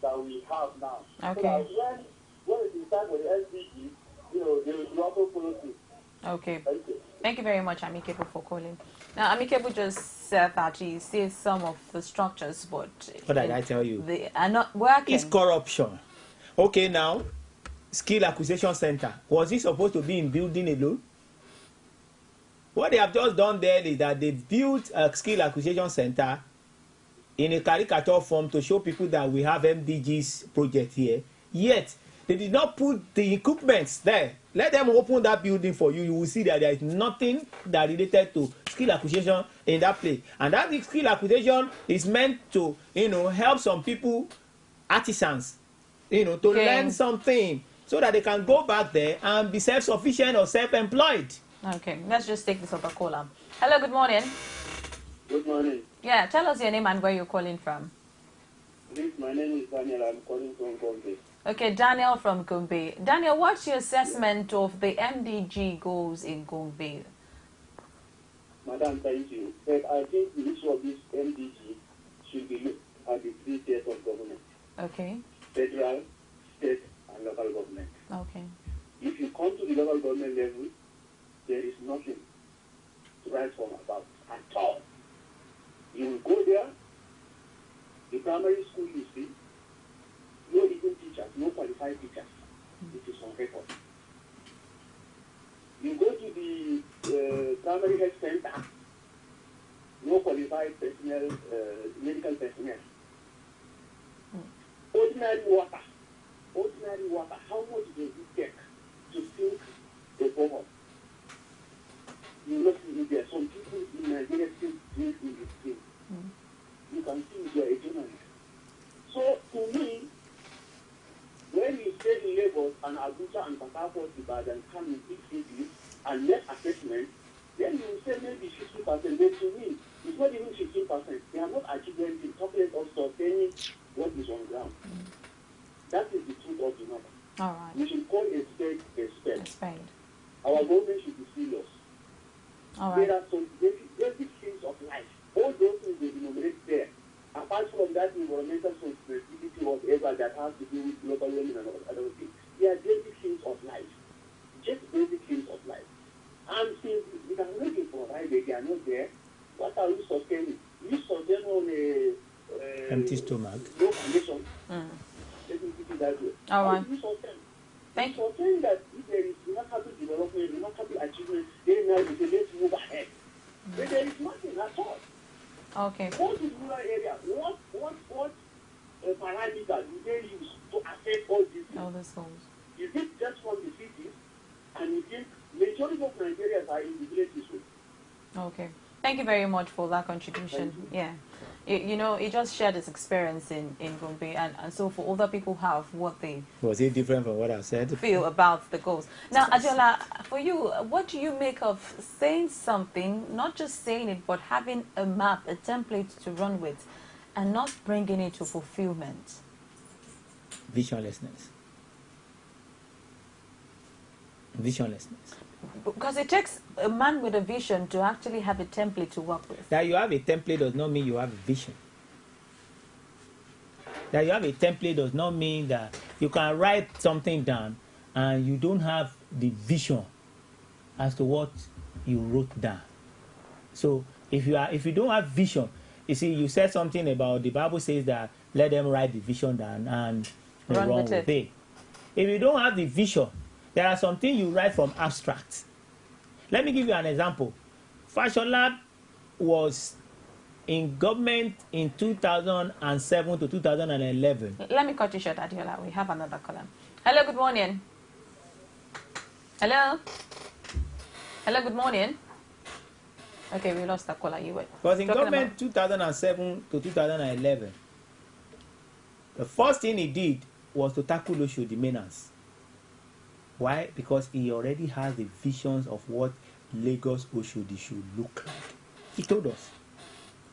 that we have now. Okay. So that when it is time for the SDG, they will also follow through. Okay. Thank you very much, Amikebu, for calling. Now, Amikebu just said that he sees some of the structures, but what did I tell you? They are not working. It's corruption. Okay, now, skill acquisition center. Was it supposed to be in building alone? What they have just done there is that they built a skill acquisition center in a caricature form to show people that we have MDG's project here. Yet, they did not put the equipment there. Let them open that building for you. You will see that there is nothing that related to skill acquisition in that place. And that skill acquisition is meant to, help some people, artisans, to learn something so that they can go back there and be self-sufficient or self-employed. Okay, let's just take this other caller. Hello, good morning. Good morning. Yeah, tell us your name and where you're calling from. Please, my name is Daniel. I'm calling from Gombe. Okay, Daniel from Gombe. Daniel, what's your assessment of the MDG goals in Gombe? Madam, thank you. But I think the issue of this MDG should be looked at the 3 tiers of government. Okay. Federal, state, and local government. Okay. If you come to the local government level, there is nothing to write home about at all. You will go there, the primary school you see, no even teachers, no qualified teachers. It is on record. You go to the primary health center, no qualified personnel, medical personnel. Ordinary water, how much does it take to sink the borehole? You know, there are some people in Nigeria still drink in the stream. You can see they are a journalist. So, to me, when you stay in Lagos and Abuja and Port Ibadan come in big cities and make assessment, then you say maybe 50%. But to me, it's not even 15%. They are not achieving the talking of sustaining what is on ground. That is the truth of the matter. All right. We should call a spade a spade. A spade. Our government should be serious. All right. There are some basic things of life. All those things they enumerate there. Apart from that environmental sensitivity, whatever that has to do with global warming and other things, they are basic things of life. Just basic things of life. And since we are looking for right, they are not there, what are we sustaining? You sustain on a empty stomach. No condition. Let me put it that way. All right. You sustain. Thank you. Sustain that if there is remarkable development, remarkable achievement, then now we say let's move ahead. But there is nothing at all. Okay. What is rural area? What parameter do they use to assess all these things? All these goals. Is it just from the cities? And you think majority of Nigerians are in the villages? Okay. Thank you very much for that contribution. Yeah. You know, he just shared his experience in Gombe, and so for other people have what they... Was it different from what I said? ...feel about the goals. Now, Adiola, for you, what do you make of saying something, not just saying it, but having a map, a template to run with, and not bringing it to fulfillment? Visionlessness. Visionlessness. Because it takes a man with a vision to actually have a template to work with. That you have a template does not mean you have a vision. That you have a template does not mean that you can write something down and you don't have the vision as to what you wrote down. So if you don't have vision, you see, you said something about the Bible says that let them write the vision down and run with it. If you don't have the vision, there are some things you write from abstract. Let me give you an example. Fashion Lab was in government in 2007 to 2011. Let me cut you short, Adiola. We have another column. Hello, good morning. Hello? Hello, good morning. Okay, we lost the caller. You were was in government about... 2007 to 2011. The first thing he did was to tackle Oshodi menace. Why? Because he already has the visions of what Lagos Oshodi should look like. He told us.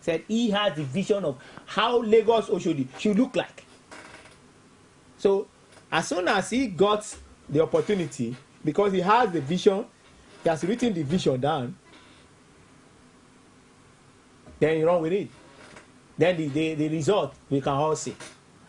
Said he has the vision of how Lagos Oshodi should look like. So as soon as he got the opportunity, because he has the vision, he has written the vision down, then he run with it. Then the result we can all see.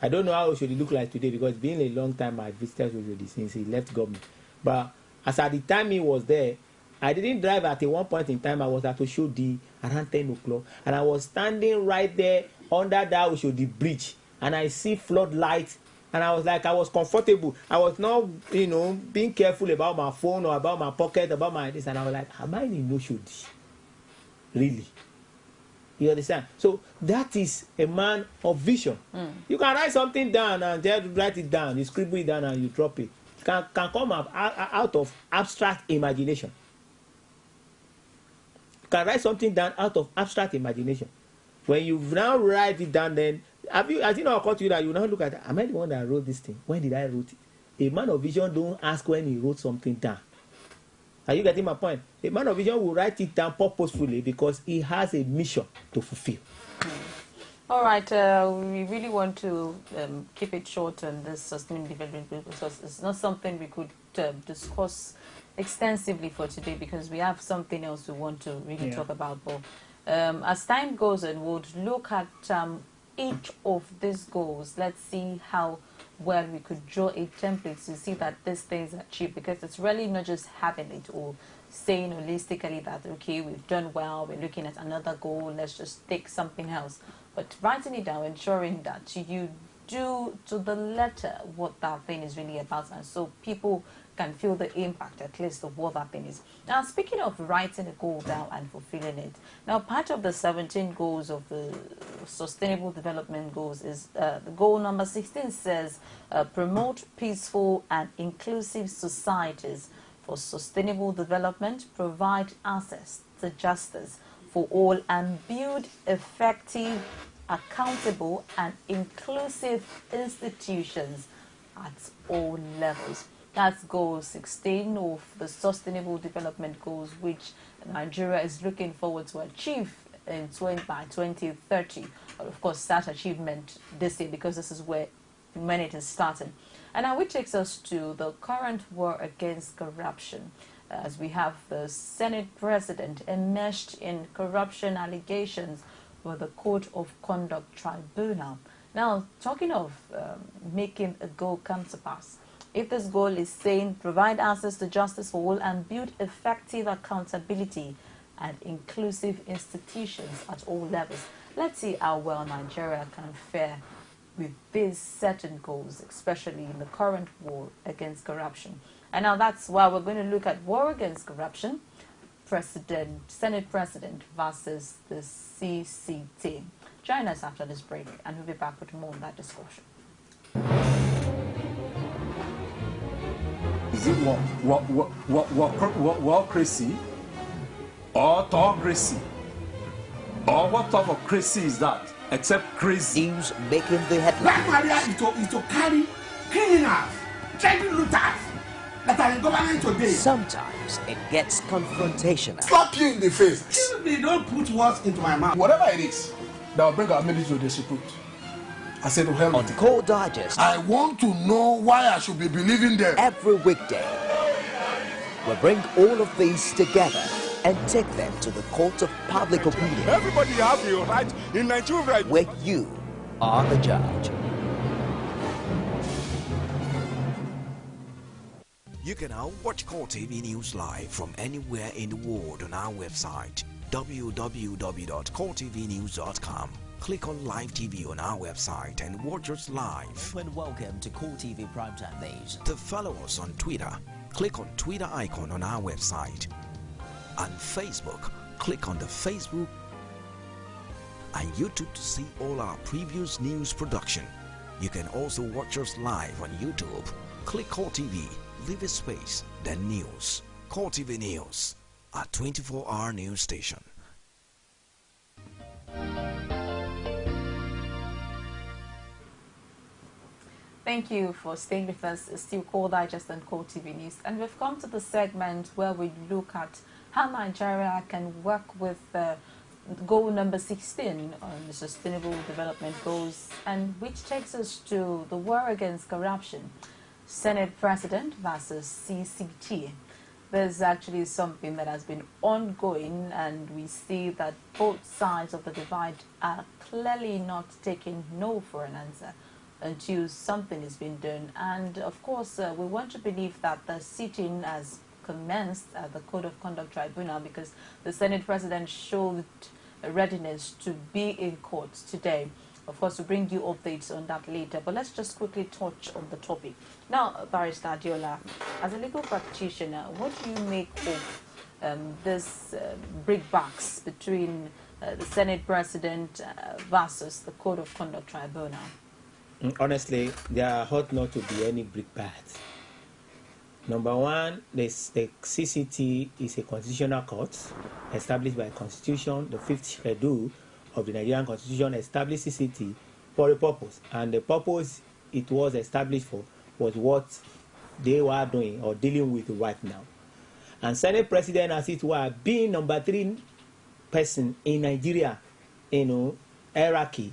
I don't know how Oshodi look like today because it's been a long time I visited Oshodi since he left government. But as at the time he was there, I didn't drive at one point in time. I was at Oshodi around 10 o'clock. And I was standing right there under that Oshodi bridge. And I see floodlights. And I was like, I was comfortable. I was not, being careful about my phone or about my pocket, about my this. And I was like, am I in Oshodi? Really? You understand? So that is a man of vision. You can write something down and just write it down. You scribble it down and you drop it. Can come out of abstract imagination. You can write something down out of abstract imagination. When you now write it down, then has it not occurred to you that you now look at, am I the one that wrote this thing? When did I wrote it? A man of vision don't ask when he wrote something down. Are you getting my point? A man of vision will write it down purposefully because he has a mission to fulfill. All right, we really want to keep it short on this sustainable development because it's not something we could discuss extensively for today because we have something else we want to really talk about. But as time goes on, we'll look at each of these goals. Let's see how well we could draw a template to see that these things are achieved because it's really not just having it or saying holistically that, okay, we've done well, we're looking at another goal, let's just take something else. But writing it down, ensuring that you do to the letter what that thing is really about, and so people can feel the impact, at least, of what that thing is. Now, speaking of writing a goal down and fulfilling it, now part of the 17 goals of the Sustainable Development Goals is the goal number 16 says, promote peaceful and inclusive societies for sustainable development, provide access to justice for all, and build effective, accountable, and inclusive institutions at all levels. That's goal 16 of the Sustainable Development Goals, which Nigeria is looking forward to achieve by 2030. But of course, that achievement this year, because this is when it is starting. And now which takes us to the current war against corruption, as we have the Senate President enmeshed in corruption allegations with the Court of Conduct Tribunal. Now, talking of making a goal come to pass, if this goal is saying provide access to justice for all and build effective accountability and inclusive institutions at all levels, let's see how well Nigeria can fare with these certain goals, especially in the current war against corruption. And now that's why we're going to look at war against corruption, Senate President versus the CCT. Join us after this break, and we'll be back with more on that discussion. Is it warocracy or autocracy? Or what type of crazy is that? Except crazy. News making the headlines. Black Maria is to carry criminals, child looters that are in government today. Sometimes it gets confrontational. Slap you in the face. They don't put words into my mouth. Whatever it is that will bring our military to disrepute, I said to hell on with it. Core Digest. I want to know why I should be believing them. Every weekday, we bring all of these together and take them to the court of public opinion. Everybody has a right in Nigeria where you are the judge. You can now watch Core TV News live from anywhere in the world on our website www.coretvnews.com. Click on Live TV on our website and watch us live. And welcome to Core TV Primetime Days. To follow us on Twitter, click on Twitter icon on our website. On Facebook, click on the Facebook and YouTube to see all our previous news production. You can also watch us live on YouTube. Click Core TV, leave a space, then News. Core TV News, our 24-hour news station. Thank you for staying with us. It's still Core Digest and Core TV News. And we've come to the segment where we look at how Nigeria can work with goal number 16 on the Sustainable Development Goals, and which takes us to the war against corruption, Senate President versus CCT. There's actually something that has been ongoing, and we see that both sides of the divide are clearly not taking no for an answer until something has been done. And of course, we want to believe that the sitting has commenced at the Code of Conduct Tribunal, because the Senate President showed a readiness to be in court today. Of course, we'll bring you updates on that later, but let's just quickly touch on the topic. Now, Barrister Adiola, as a legal practitioner, what do you make of this brickbats between the Senate President versus the Code of Conduct Tribunal? Honestly, there ought not to be any brickbats. Number one, the CCT is a constitutional court established by Constitution. The 5th schedule of the Nigerian Constitution established CCT for a purpose, and the purpose it was established for was what they were doing or dealing with right now. And Senate President, as it were, being number 3 person in Nigeria, hierarchy,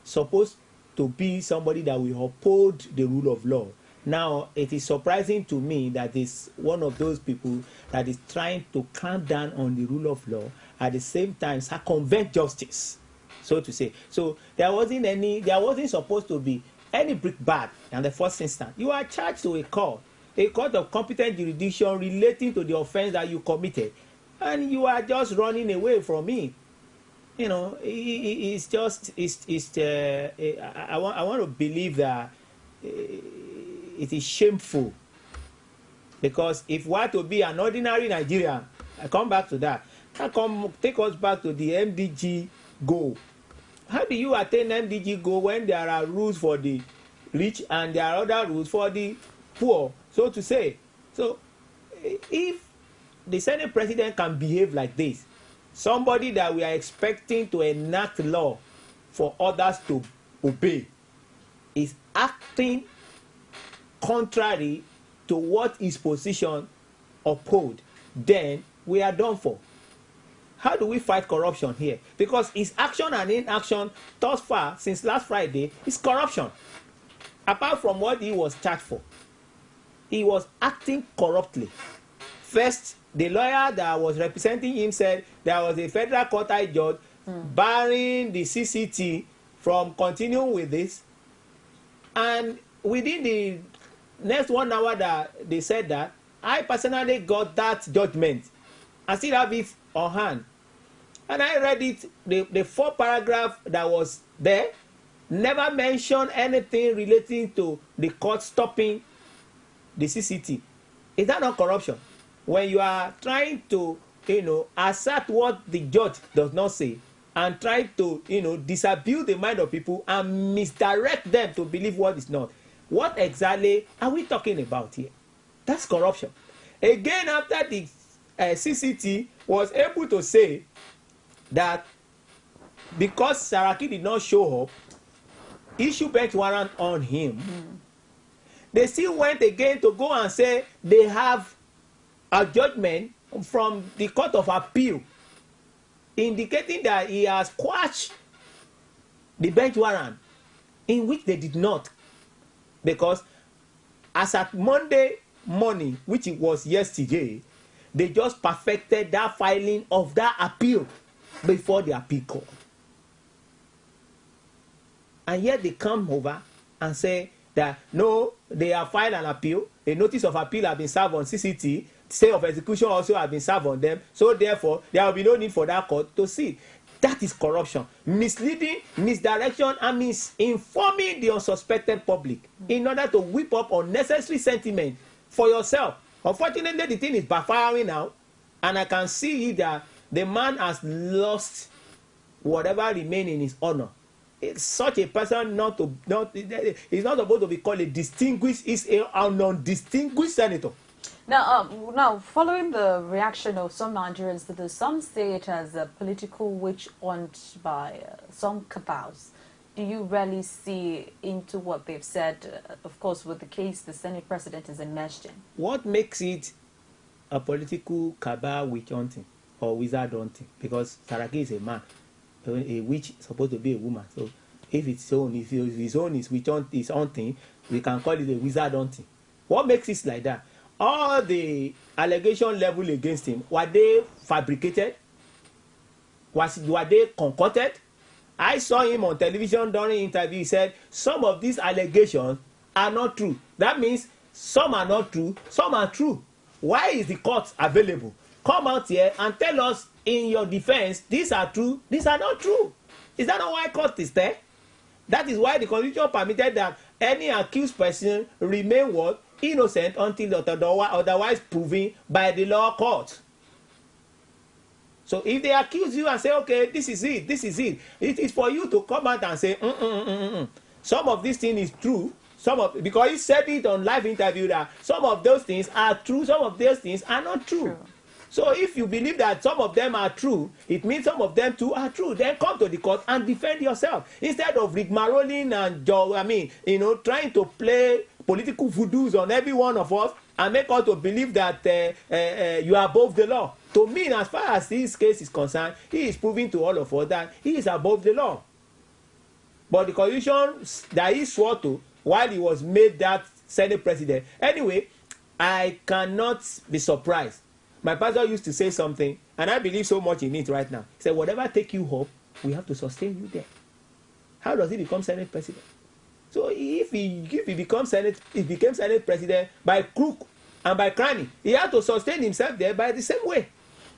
supposed to be somebody that will uphold the rule of law. Now, it is surprising to me that is one of those people that is trying to clamp down on the rule of law, at the same time circumvent justice, so to say. So there wasn't supposed to be any brickbat in the first instance. You are charged to a court of competent jurisdiction relating to the offense that you committed, and you are just running away from it. It's just I want to believe that it is shameful, because if we are to be an ordinary Nigerian, I come back to that. Take us back to the MDG goal. How do you attain MDG goal when there are rules for the rich and there are other rules for the poor, so to say? So if the Senate President can behave like this, somebody that we are expecting to enact law for others to obey is acting contrary to what his position uphold, then we are done for. how do we fight corruption here? Because his action and inaction thus far, since last Friday, is corruption. Apart from what he was charged for, he was acting corruptly. First, the lawyer that was representing him said there was a federal court high judge barring the CCT from continuing with this. And within the next 1 hour that they said that, I personally got that judgment. I still have it on hand. And I read it, the 4 paragraph that was there never mentioned anything relating to the court stopping the CCT. Is that not corruption? When you are trying to, assert what the judge does not say and try to, disabuse the mind of people and misdirect them to believe what is not. What exactly are we talking about here? That's corruption. Again, after the CCT was able to say that because Saraki did not show up, issue bench warrant on him, they still went again to go and say they have a judgment from the Court of Appeal indicating that he has quashed the bench warrant, in which they did not. Because as at Monday morning, which it was yesterday, they just perfected that filing of that appeal before the appeal court. And yet they come over and say that no, they have filed an appeal, a notice of appeal has been served on CCT, stay of execution also has been served on them, so therefore there will be no need for that court to see. That is corruption, misleading, misdirection, and misinforming the unsuspected public in order to whip up unnecessary sentiment for yourself. Unfortunately, the thing is backfiring now, and I can see that the man has lost whatever remains in his honor. It's such a person he's not supposed to be called a distinguished, he's a non-distinguished senator. Now, following the reaction of some Nigerians to this, some say it as a political witch hunt by some cabals. Do you really see into what they've said, of course, with the case the Senate president is enmeshed in? What makes it a political cabal witch hunting or wizard hunting? Because Saraki is a man. A witch is supposed to be a woman. So if his own is witch hunting, we can call it a wizard hunting. What makes it like that? All the allegation level against him, were they fabricated? Were they concocted? I saw him on television during the interview. He said some of these allegations are not true. That means some are not true, some are true. Why is the court available? Come out here and tell us in your defense, these are true, these are not true. Is that not why court is there? That is why the Constitution permitted that any accused person remain what? Innocent until otherwise proven by the law court. So if they accuse you and say, okay, this is it, it is for you to come out and say, some of this thing is true, because he said it on live interview that some of those things are true, some of those things are not true. So if you believe that some of them are true, it means some of them too are true. Then come to the court and defend yourself instead of rigmaroling and trying to play political voodoos on every one of us and make us to believe that you are above the law. To me, as far as this case is concerned, he is proving to all of us that he is above the law. But the condition that he swore to while he was made that Senate president. Anyway, I cannot be surprised. My pastor used to say something, and I believe so much in it right now. He said, whatever take you up, we have to sustain you there. How does he become Senate president? So if he became Senate president by crook and by cranny, he had to sustain himself there by the same way.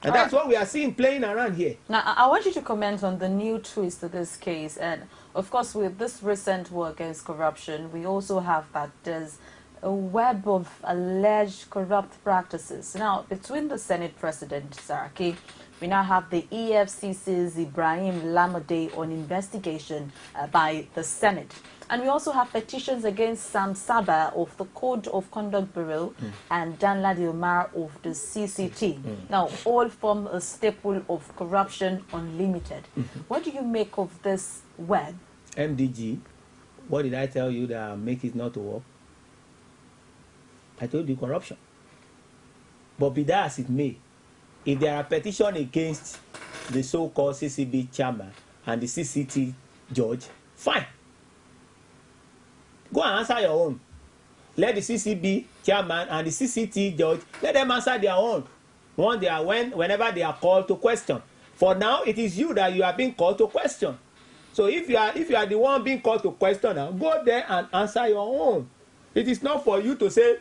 And that's what we are seeing playing around here. Now, I want you to comment on the new twist to this case. And, of course, with this recent work against corruption, we also have that there's a web of alleged corrupt practices. Now, between the Senate President, Saraki, we now have the EFCC's Ibrahim Lamode on investigation by the Senate. And we also have petitions against Sam Saba of the Code of Conduct Bureau and Danla Omar of the CCT. Now, all form a staple of corruption unlimited. What do you make of this web? MDG, what did I tell you that make it not to work? I told you corruption. But be that as it may, if there are petitions against the so-called CCB chairman and the CCT judge, fine. Go and answer your own. Let the CCB chairman and the CCT judge, let them answer their own. Whenever they are called to question. For now, it is you that you are being called to question. So if you are the one being called to question now, go there and answer your own. It is not for you to say,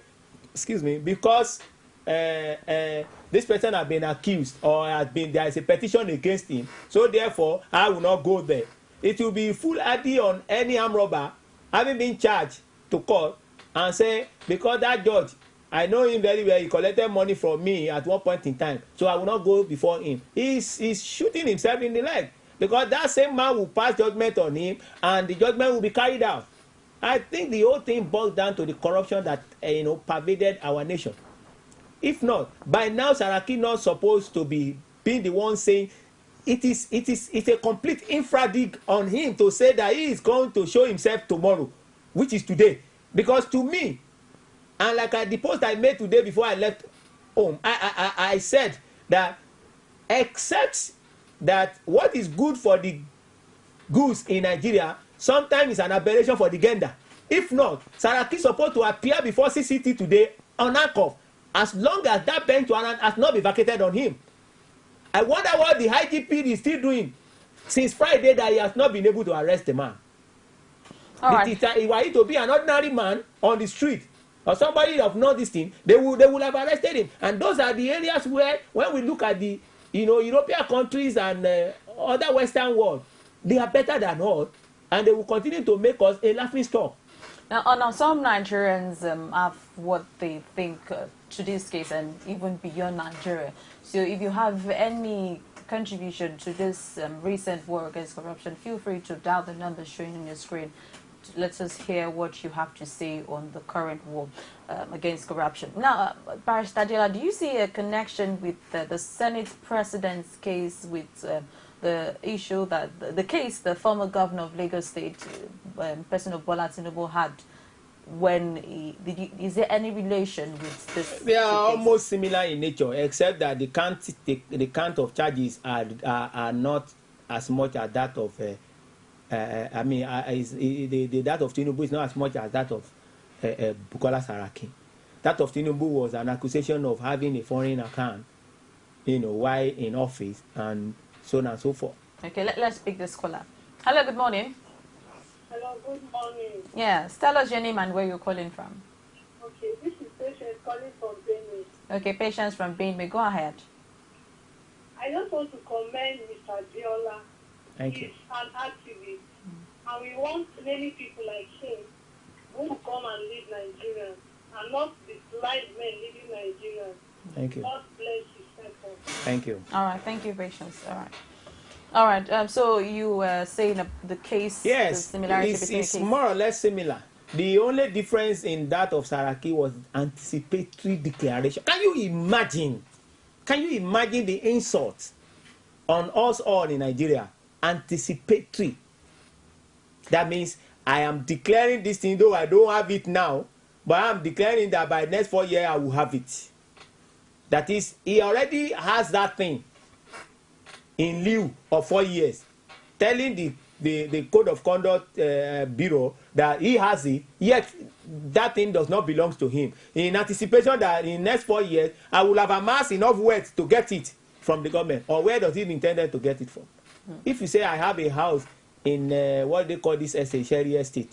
excuse me, because this person has been accused or there is a petition against him, so therefore I will not go there. It will be foolhardy on any armed robber having been charged to court and say, because that judge, I know him very well, he collected money from me at one point in time, so I will not go before him. He's shooting himself in the leg, because that same man will pass judgment on him and the judgment will be carried out. I think the whole thing boils down to the corruption that pervaded our nation. If not, by now Saraki not supposed to be being the one saying it's a complete infradig on him to say that he is going to show himself tomorrow, which is today. Because to me, and like the post I made today before I left home, I said that except that what is good for the goose in Nigeria sometimes is an aberration for the gander. If not, Saraki is supposed to appear before CCT today on handcuff, as long as that bench warrant has not been vacated on him. I wonder what the IGP is still doing since Friday that he has not been able to arrest the man. Were he to be an ordinary man on the street or somebody of not this thing, they would have arrested him. And those are the areas where, when we look at the European countries and other Western world, they are better than us, and they will continue to make us a laughing stock. Now some Nigerians have what they think to this case and even beyond Nigeria. So if you have any contribution to this recent war against corruption, feel free to dial the numbers showing on your screen. Let us hear what you have to say on the current war against corruption. Now, Barrister Adela, do you see a connection with the Senate President's case with the issue that the case the former governor of Lagos State, President Bola Tinubu, had when is there any relation with this? They are almost similar in nature, except that the count of charges are not as much as that of the that of Tinubu is not as much as that of Bukola Saraki. That of Tinubu was an accusation of having a foreign account, while in office, and so on and so forth. Okay, let's pick this caller. Hello, good morning. Hello, good morning. Yes, tell us your name and where you're calling from. Okay, this is Patience calling from Benue. Okay, Patience from Benue. Go ahead. I just want to commend Mr. Diola. Thank you. He's an activist, and we want many people like him who will come and lead Nigeria, and not the blind men leading Nigeria. Thank you. God bless his effort. Thank you. All right, thank you, Patience. All right. So you were saying the case. Yes, the similarity between it's more or less similar. The only difference in that of Saraki was anticipatory declaration. Can you imagine? Can you imagine the insult on us all in Nigeria? Anticipatory. That means I am declaring this thing, though I don't have it now, but I am declaring that by next 4 years I will have it. That is, he already has that thing in lieu of 4 years, telling the Code of Conduct Bureau that he has it, yet that thing does not belong to him. In anticipation that in the next 4 years, I will have amassed enough wealth to get it from the government. Or where does he intend to get it from? If you say I have a house in what they call this Sherry Estate,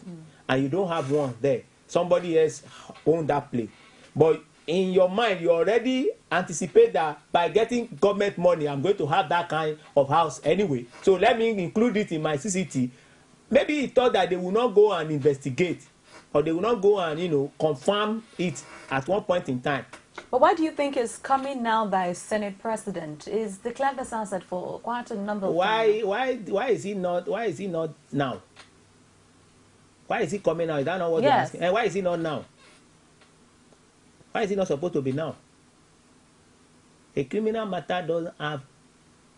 and you don't have one there, somebody else owns that place. But in your mind, you already anticipate that by getting government money, I'm going to have that kind of house anyway. So let me include it in my CCT. Maybe he thought that they will not go and investigate, or they will not go and confirm it at one point in time. But why do you think it's coming now that is Senate President? Is declared the sunset for quite a number of time. Why is he not now? Why is he coming now? Is that not what you're asking? And why is he not now? Why is he not supposed to be now? A criminal matter doesn't have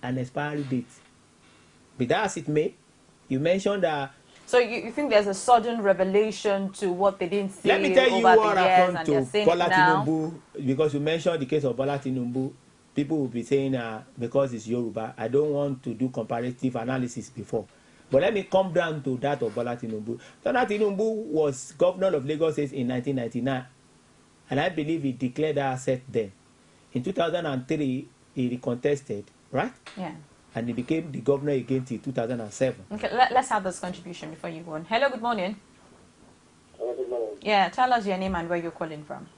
an expiry date. But that as it may, you mentioned that. So you think there's a sudden revelation to what they didn't say? Let me tell you what happened to Bola Tinubu, because you mentioned the case of Bola Tinubu people will be saying because it's Yoruba, I don't want to do comparative analysis before. But let me come down to that of Bola Tinubu. Bola Tinubu was governor of Lagos State in 1999, and I believe he declared that asset then. In 2003, he recontested, right? Yeah. And he became the governor again till 2007. Okay, let's have this contribution before you go on. Hello, good morning. Hello, good morning. Yeah, tell us your name and where you're calling from.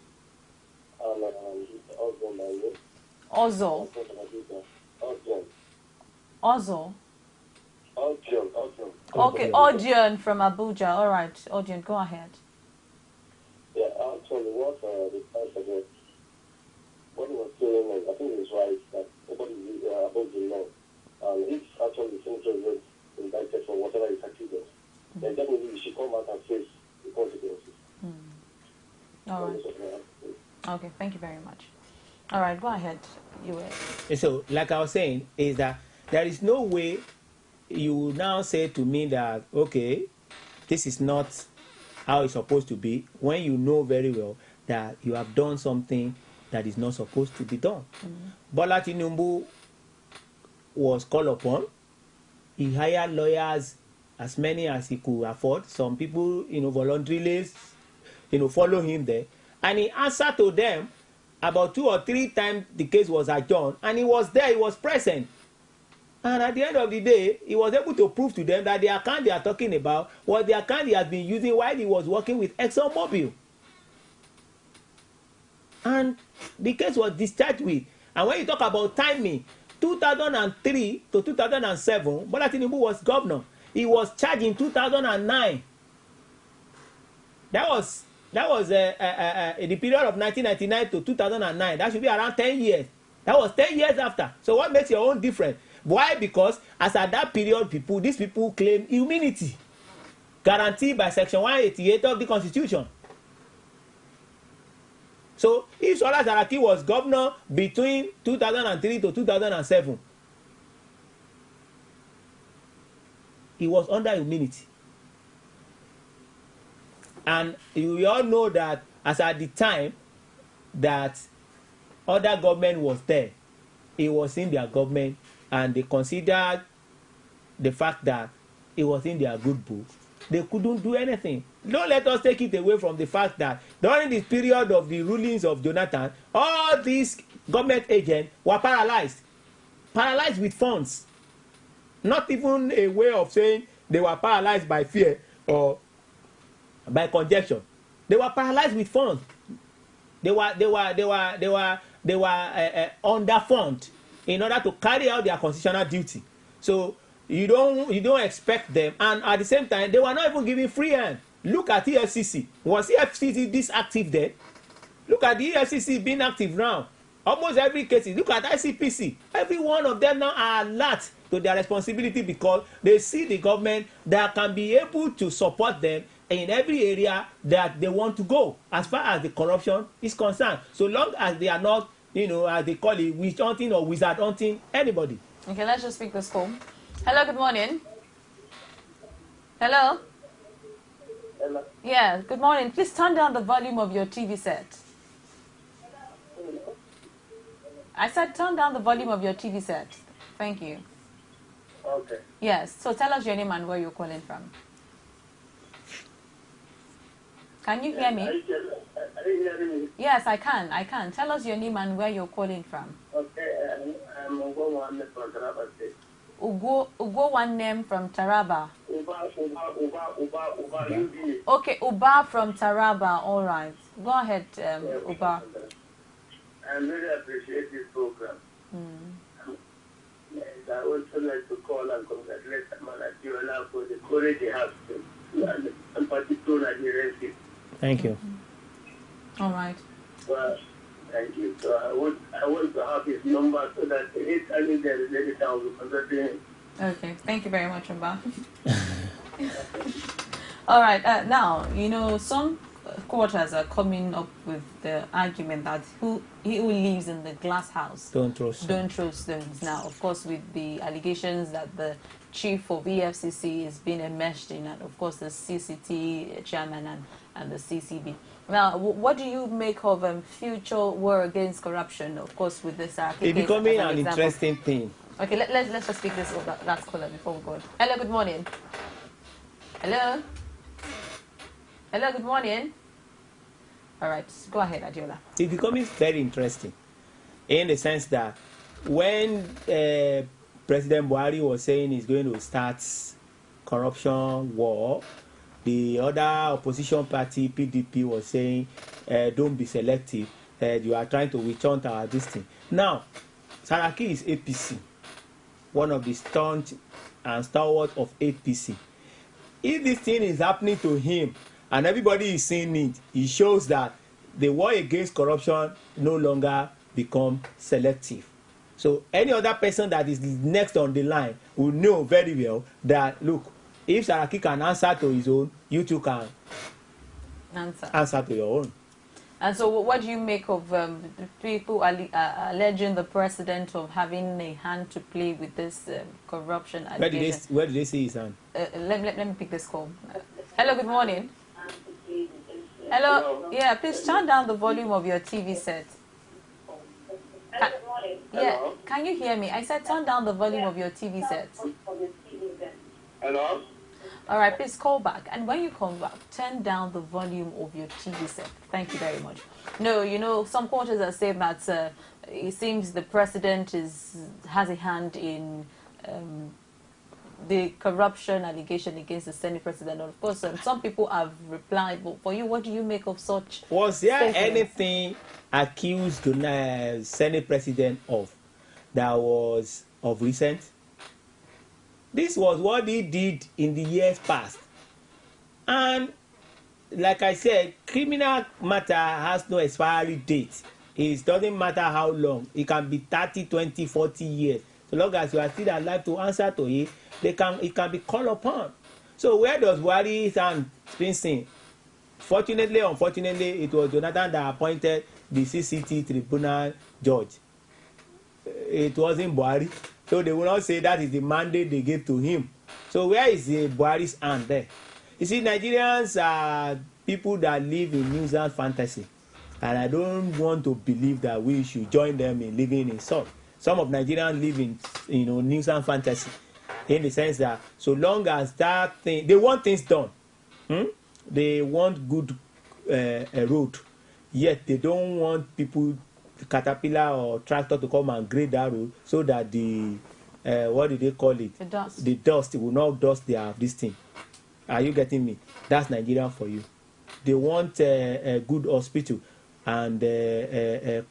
Ozo. Ozo. Okay, Odion from Abuja. All right, Odion, go ahead. Yeah, actually, what the president, what he was saying, I think it's right that nobody is above the law. If actually the senator is indicted for whatever is accused, then definitely he should come out and face the consequences. All right. Okay, thank you very much. All right, go ahead. You were. So, like I was saying, is that there is no way you will now say to me that, okay, this is not how it's supposed to be, when you know very well that you have done something that is not supposed to be done. Bola Tinubu was called upon. He hired lawyers, as many as he could afford. Some people, voluntarily, follow him there. And he answered to them about 2 or 3 times the case was adjourned. And he was there, he was present. And at the end of the day, he was able to prove to them that the account they are talking about was the account he has been using while he was working with ExxonMobil. And the case was discharged with. And when you talk about timing, 2003 to 2007, Bola Tinubu was governor. He was charged in 2009. That was the period of 1999 to 2009. That should be around 10 years. That was 10 years after. So what makes your own different? Why? Because as at that period, these people claim immunity guaranteed by Section 188 of the Constitution. So if Shola Saraki was governor between 2003 to 2007, he was under immunity. And we all know that as at the time that other government was there, it was in their government, and they considered the fact that it was in their good book. They couldn't do anything. Don't let us take it away from the fact that during the period of the rulings of Jonathan, all these government agents were paralyzed with funds. Not even a way of saying they were paralyzed by fear or by conjecture. They were paralyzed with funds. They were underfunded in order to carry out their constitutional duty. So you don't expect them, and at the same time they were not even giving free hand. Look at EFCC. Was EFCC this active then? Look at the EFCC being active now. Almost every case. Look at ICPC. Every one of them now are alert to their responsibility because they see the government that can be able to support them in every area that they want to go as far as the corruption is concerned. So long as they are not, as they call it, witch hunting or wizard hunting anybody. Okay, let's just speak this call. Hello, good morning. Hello? Hello? Yeah, good morning. Please turn down the volume of your TV set. I said turn down the volume of your TV set. Thank you. Okay. Yes, so tell us your name and where you're calling from. Can you hear me? Are you hearing me? Yes, I can. Tell us your name and where you're calling from. Okay, I'm Ugo from Taraba State. Ugo one name from Taraba. Uba, UBA. Okay, Uba from Taraba. All right. Go ahead, Uba. I really appreciate this program. Yes, I also like to call and congratulate Manatiola for the courage he has to, and particularly Nigerian people. Thank you. All right. Well, thank you. So I want to have his number so that anytime there is any doubt, we can contact him. Okay. Thank you very much, Uba. All right. Now, some quarters are coming up with the argument that he who lives in the glass house don't throw stones. Now, of course, with the allegations that the chief of EFCC is being enmeshed in, and of course the CCT chairman and the CCB. Now, what do you make of future war against corruption? Of course, with this it's becoming an interesting thing. Okay, let's just speak this last caller before we go. Hello, good morning. Hello. Hello, good morning. All right, go ahead, Adiola. It's becoming very interesting in the sense that when President Buhari was saying he's going to start corruption war, the other opposition party, PDP, was saying, don't be selective. You are trying to return to our destiny. Now, Saraki is APC, one of the staunch and stalwart of APC. If this thing is happening to him and everybody is seeing it, it shows that the war against corruption no longer become selective. So any other person that is next on the line will know very well that, look, if Saraki can answer to his own, you too can answer to your own. And so what do you make of people alleging the president of having a hand to play with this corruption allegation? Where did they see his hand? Let me pick this call. Hello, good morning. Hello. Yeah, please turn down the volume of your TV set. Yeah, can you hear me? I said turn down the volume of your TV set. Hello? All right, please call back. And when you come back, turn down the volume of your TV set. Thank you very much. No, you know, some quarters are saying that it seems the president has a hand in the corruption allegation against the Senate president. Of course, some people have replied, but for you, what do you make of such? Was there anything accused the Senate president of that was of recent? This was what he did in the years past. And like I said, criminal matter has no expiry date. It doesn't matter how long. It can be 30, 20, 40 years. So long as you are still alive to answer to it, it can be called upon. So where does Buhari stand being seen? Fortunately, unfortunately, it was Jonathan that appointed the CCT tribunal judge. It wasn't Buhari. So they will not say that is the mandate they gave to him. So where is the Buhari's hand there? You see, Nigerians are people that live in news and fantasy. And I don't want to believe that we should join them in living in such. Some of Nigerians live in news and fantasy. In the sense that so long as that thing, they want things done. They want good road. Yet they don't want people, caterpillar or tractor to come and grade that road so that the what do they call it? The dust will not dust this thing. Are you getting me? That's Nigeria for you. They want a good hospital and a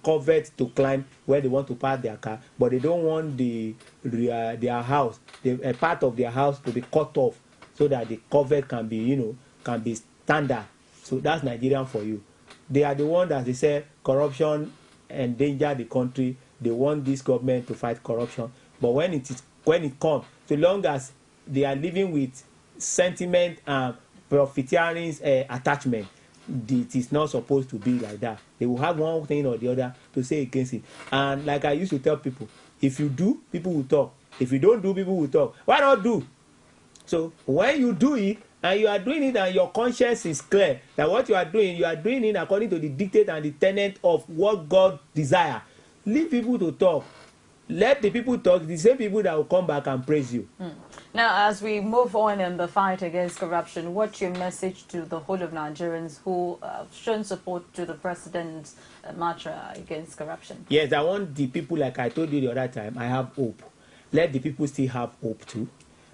covert to climb where they want to park their car, but they don't want their house, a part of their house to be cut off so that the covert can be standard. So that's Nigerian for you. They are the one that they say corruption endanger the country. They want this government to fight corruption. But when it comes, so long as they are living with sentiment and profiteering attachment, it is not supposed to be like that. They will have one thing or the other to say against it. And like I used to tell people, if you do, people will talk. If you don't do, people will talk. Why not do? So when you do it, and you are doing it and your conscience is clear that what you are doing it according to the dictate and the tenet of what God desire. Leave people to talk. Let the people talk, the same people that will come back and praise you. Now, as we move on in the fight against corruption, what's your message to the whole of Nigerians who have shown support to the president's mantra against corruption? Yes, I want the people, like I told you the other time, I have hope. Let the people still have hope too.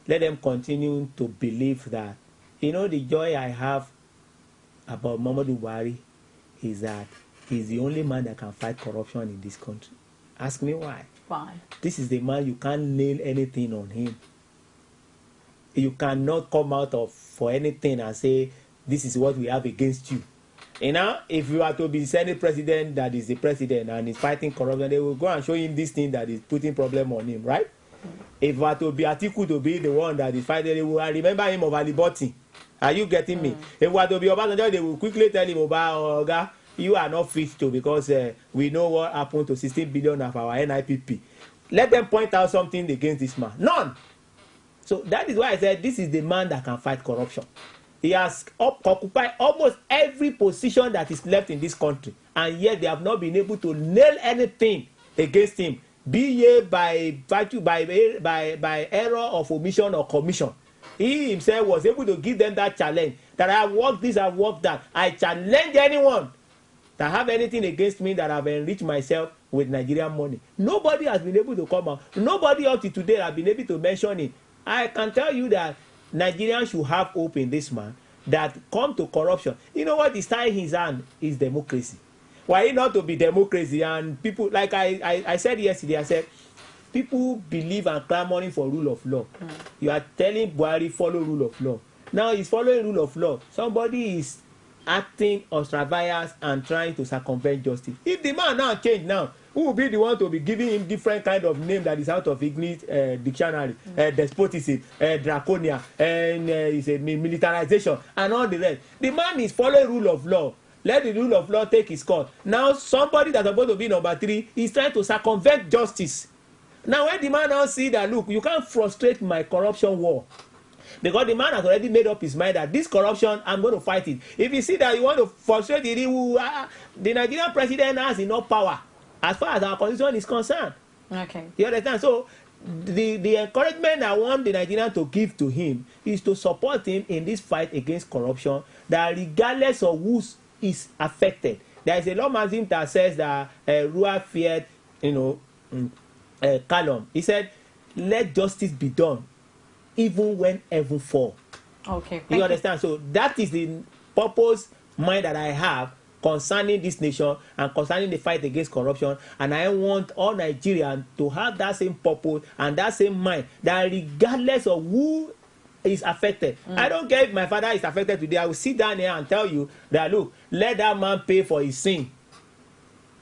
Let them continue to believe that. You know, the joy I have about Muhammadu Buhari is that he's the only man that can fight corruption in this country. Ask me why. Why? This is the man, you can't nail anything on him. You cannot come out for anything and say, this is what we have against you. You know, if you are to be Senate president that is the president and is fighting corruption, they will go and show him this thing that is putting problem on him, right? If you are to be Atiku to be the one that is fighting, they will remember him of Aliboti. Are you getting me? If we are to be Obasanjo, they will quickly tell him, Oga, you are not fit to, because we know what happened to 16 billion of our NIPP. Let them point out something against this man. None. So that is why I said this is the man that can fight corruption. He has occupied almost every position that is left in this country, and yet they have not been able to nail anything against him, be it by virtue, by error of omission or commission. He himself was able to give them that challenge that I have worked this, I have worked that. I challenge anyone that have anything against me that have enriched myself with Nigerian money. Nobody has been able to come out. Nobody up to today has been able to mention it. I can tell you that Nigerians should have hope in this man that come to corruption. You know what is tying his hand is democracy. Why it not to be democracy? And people, like I said yesterday, I said, people believe and clamoring for rule of law. You are telling Buhari follow rule of law. Now he's following rule of law. Somebody is acting extravagance and trying to circumvent justice. If the man now change now, who will be the one to be giving him different kind of name that is out of English dictionary, despotism, draconia, and is a militarization and all the rest. The man is following rule of law. Let the rule of law take its course. Now somebody that's supposed to be number 3 is trying to circumvent justice. Now when the man now see that, look, you can't frustrate my corruption war, because the man has already made up his mind that this corruption, I'm going to fight it. If you see that you want to frustrate it, the Nigerian president has enough power as far as our constitution is concerned. Okay. You understand? So the encouragement I want the Nigerian to give to him is to support him in this fight against corruption, that regardless of who is affected. There is a law maxim that says that Rua feared, Callum. He said, let justice be done even when heaven fall. Okay. You understand? So that is the purpose mind that I have concerning this nation and concerning the fight against corruption. And I want all Nigerians to have that same purpose and that same mind, that regardless of who is affected. I don't care if my father is affected today. I will sit down here and tell you that, look, let that man pay for his sin.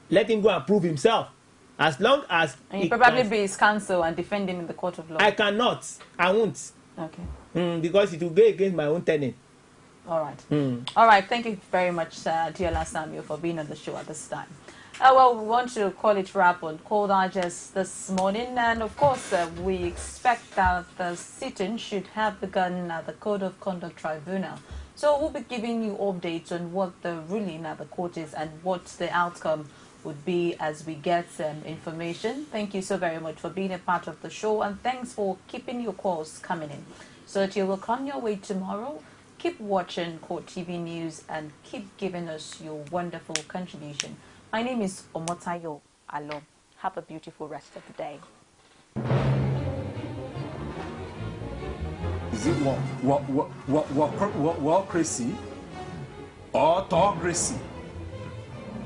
Let him go and prove himself. As long as... And you probably be his counsel and defend him in the court of law. I cannot. I won't. Okay. Because it will go against my own tenant. All right. All right. Thank you very much, Diola Samuel, for being on the show at this time. Well, we want to call it wrap on Cold Digest this morning. And, of course, we expect that the sitting should have begun at the Code of Conduct Tribunal. So we'll be giving you updates on what the ruling at the court is and what the outcome would be as we get information. Thank you so very much for being a part of the show, and thanks for keeping your calls coming in. So that you will come your way tomorrow. Keep watching Court TV News and keep giving us your wonderful contribution. My name is Omotayo Alom. Have a beautiful rest of the day. Is it crazy or autocracy?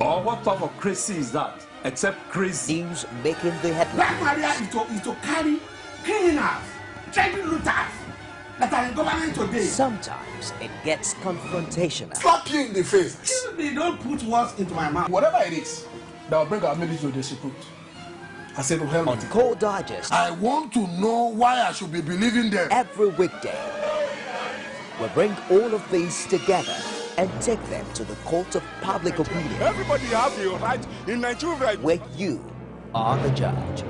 Or what type of crazy is that? Except crazy. News making the headlines. Black Maria is to carry criminals, child looters that are in government today. Sometimes it gets confrontational. Slap you in the face. Excuse me, don't put words into my mouth. Whatever it is that will bring our military to disrepute, I said to hell. On Cold Digest, I want to know why I should be believing them. Every weekday, we bring all of these together and take them to the court of public opinion. Everybody have a right in Nigeria. Where you are the judge.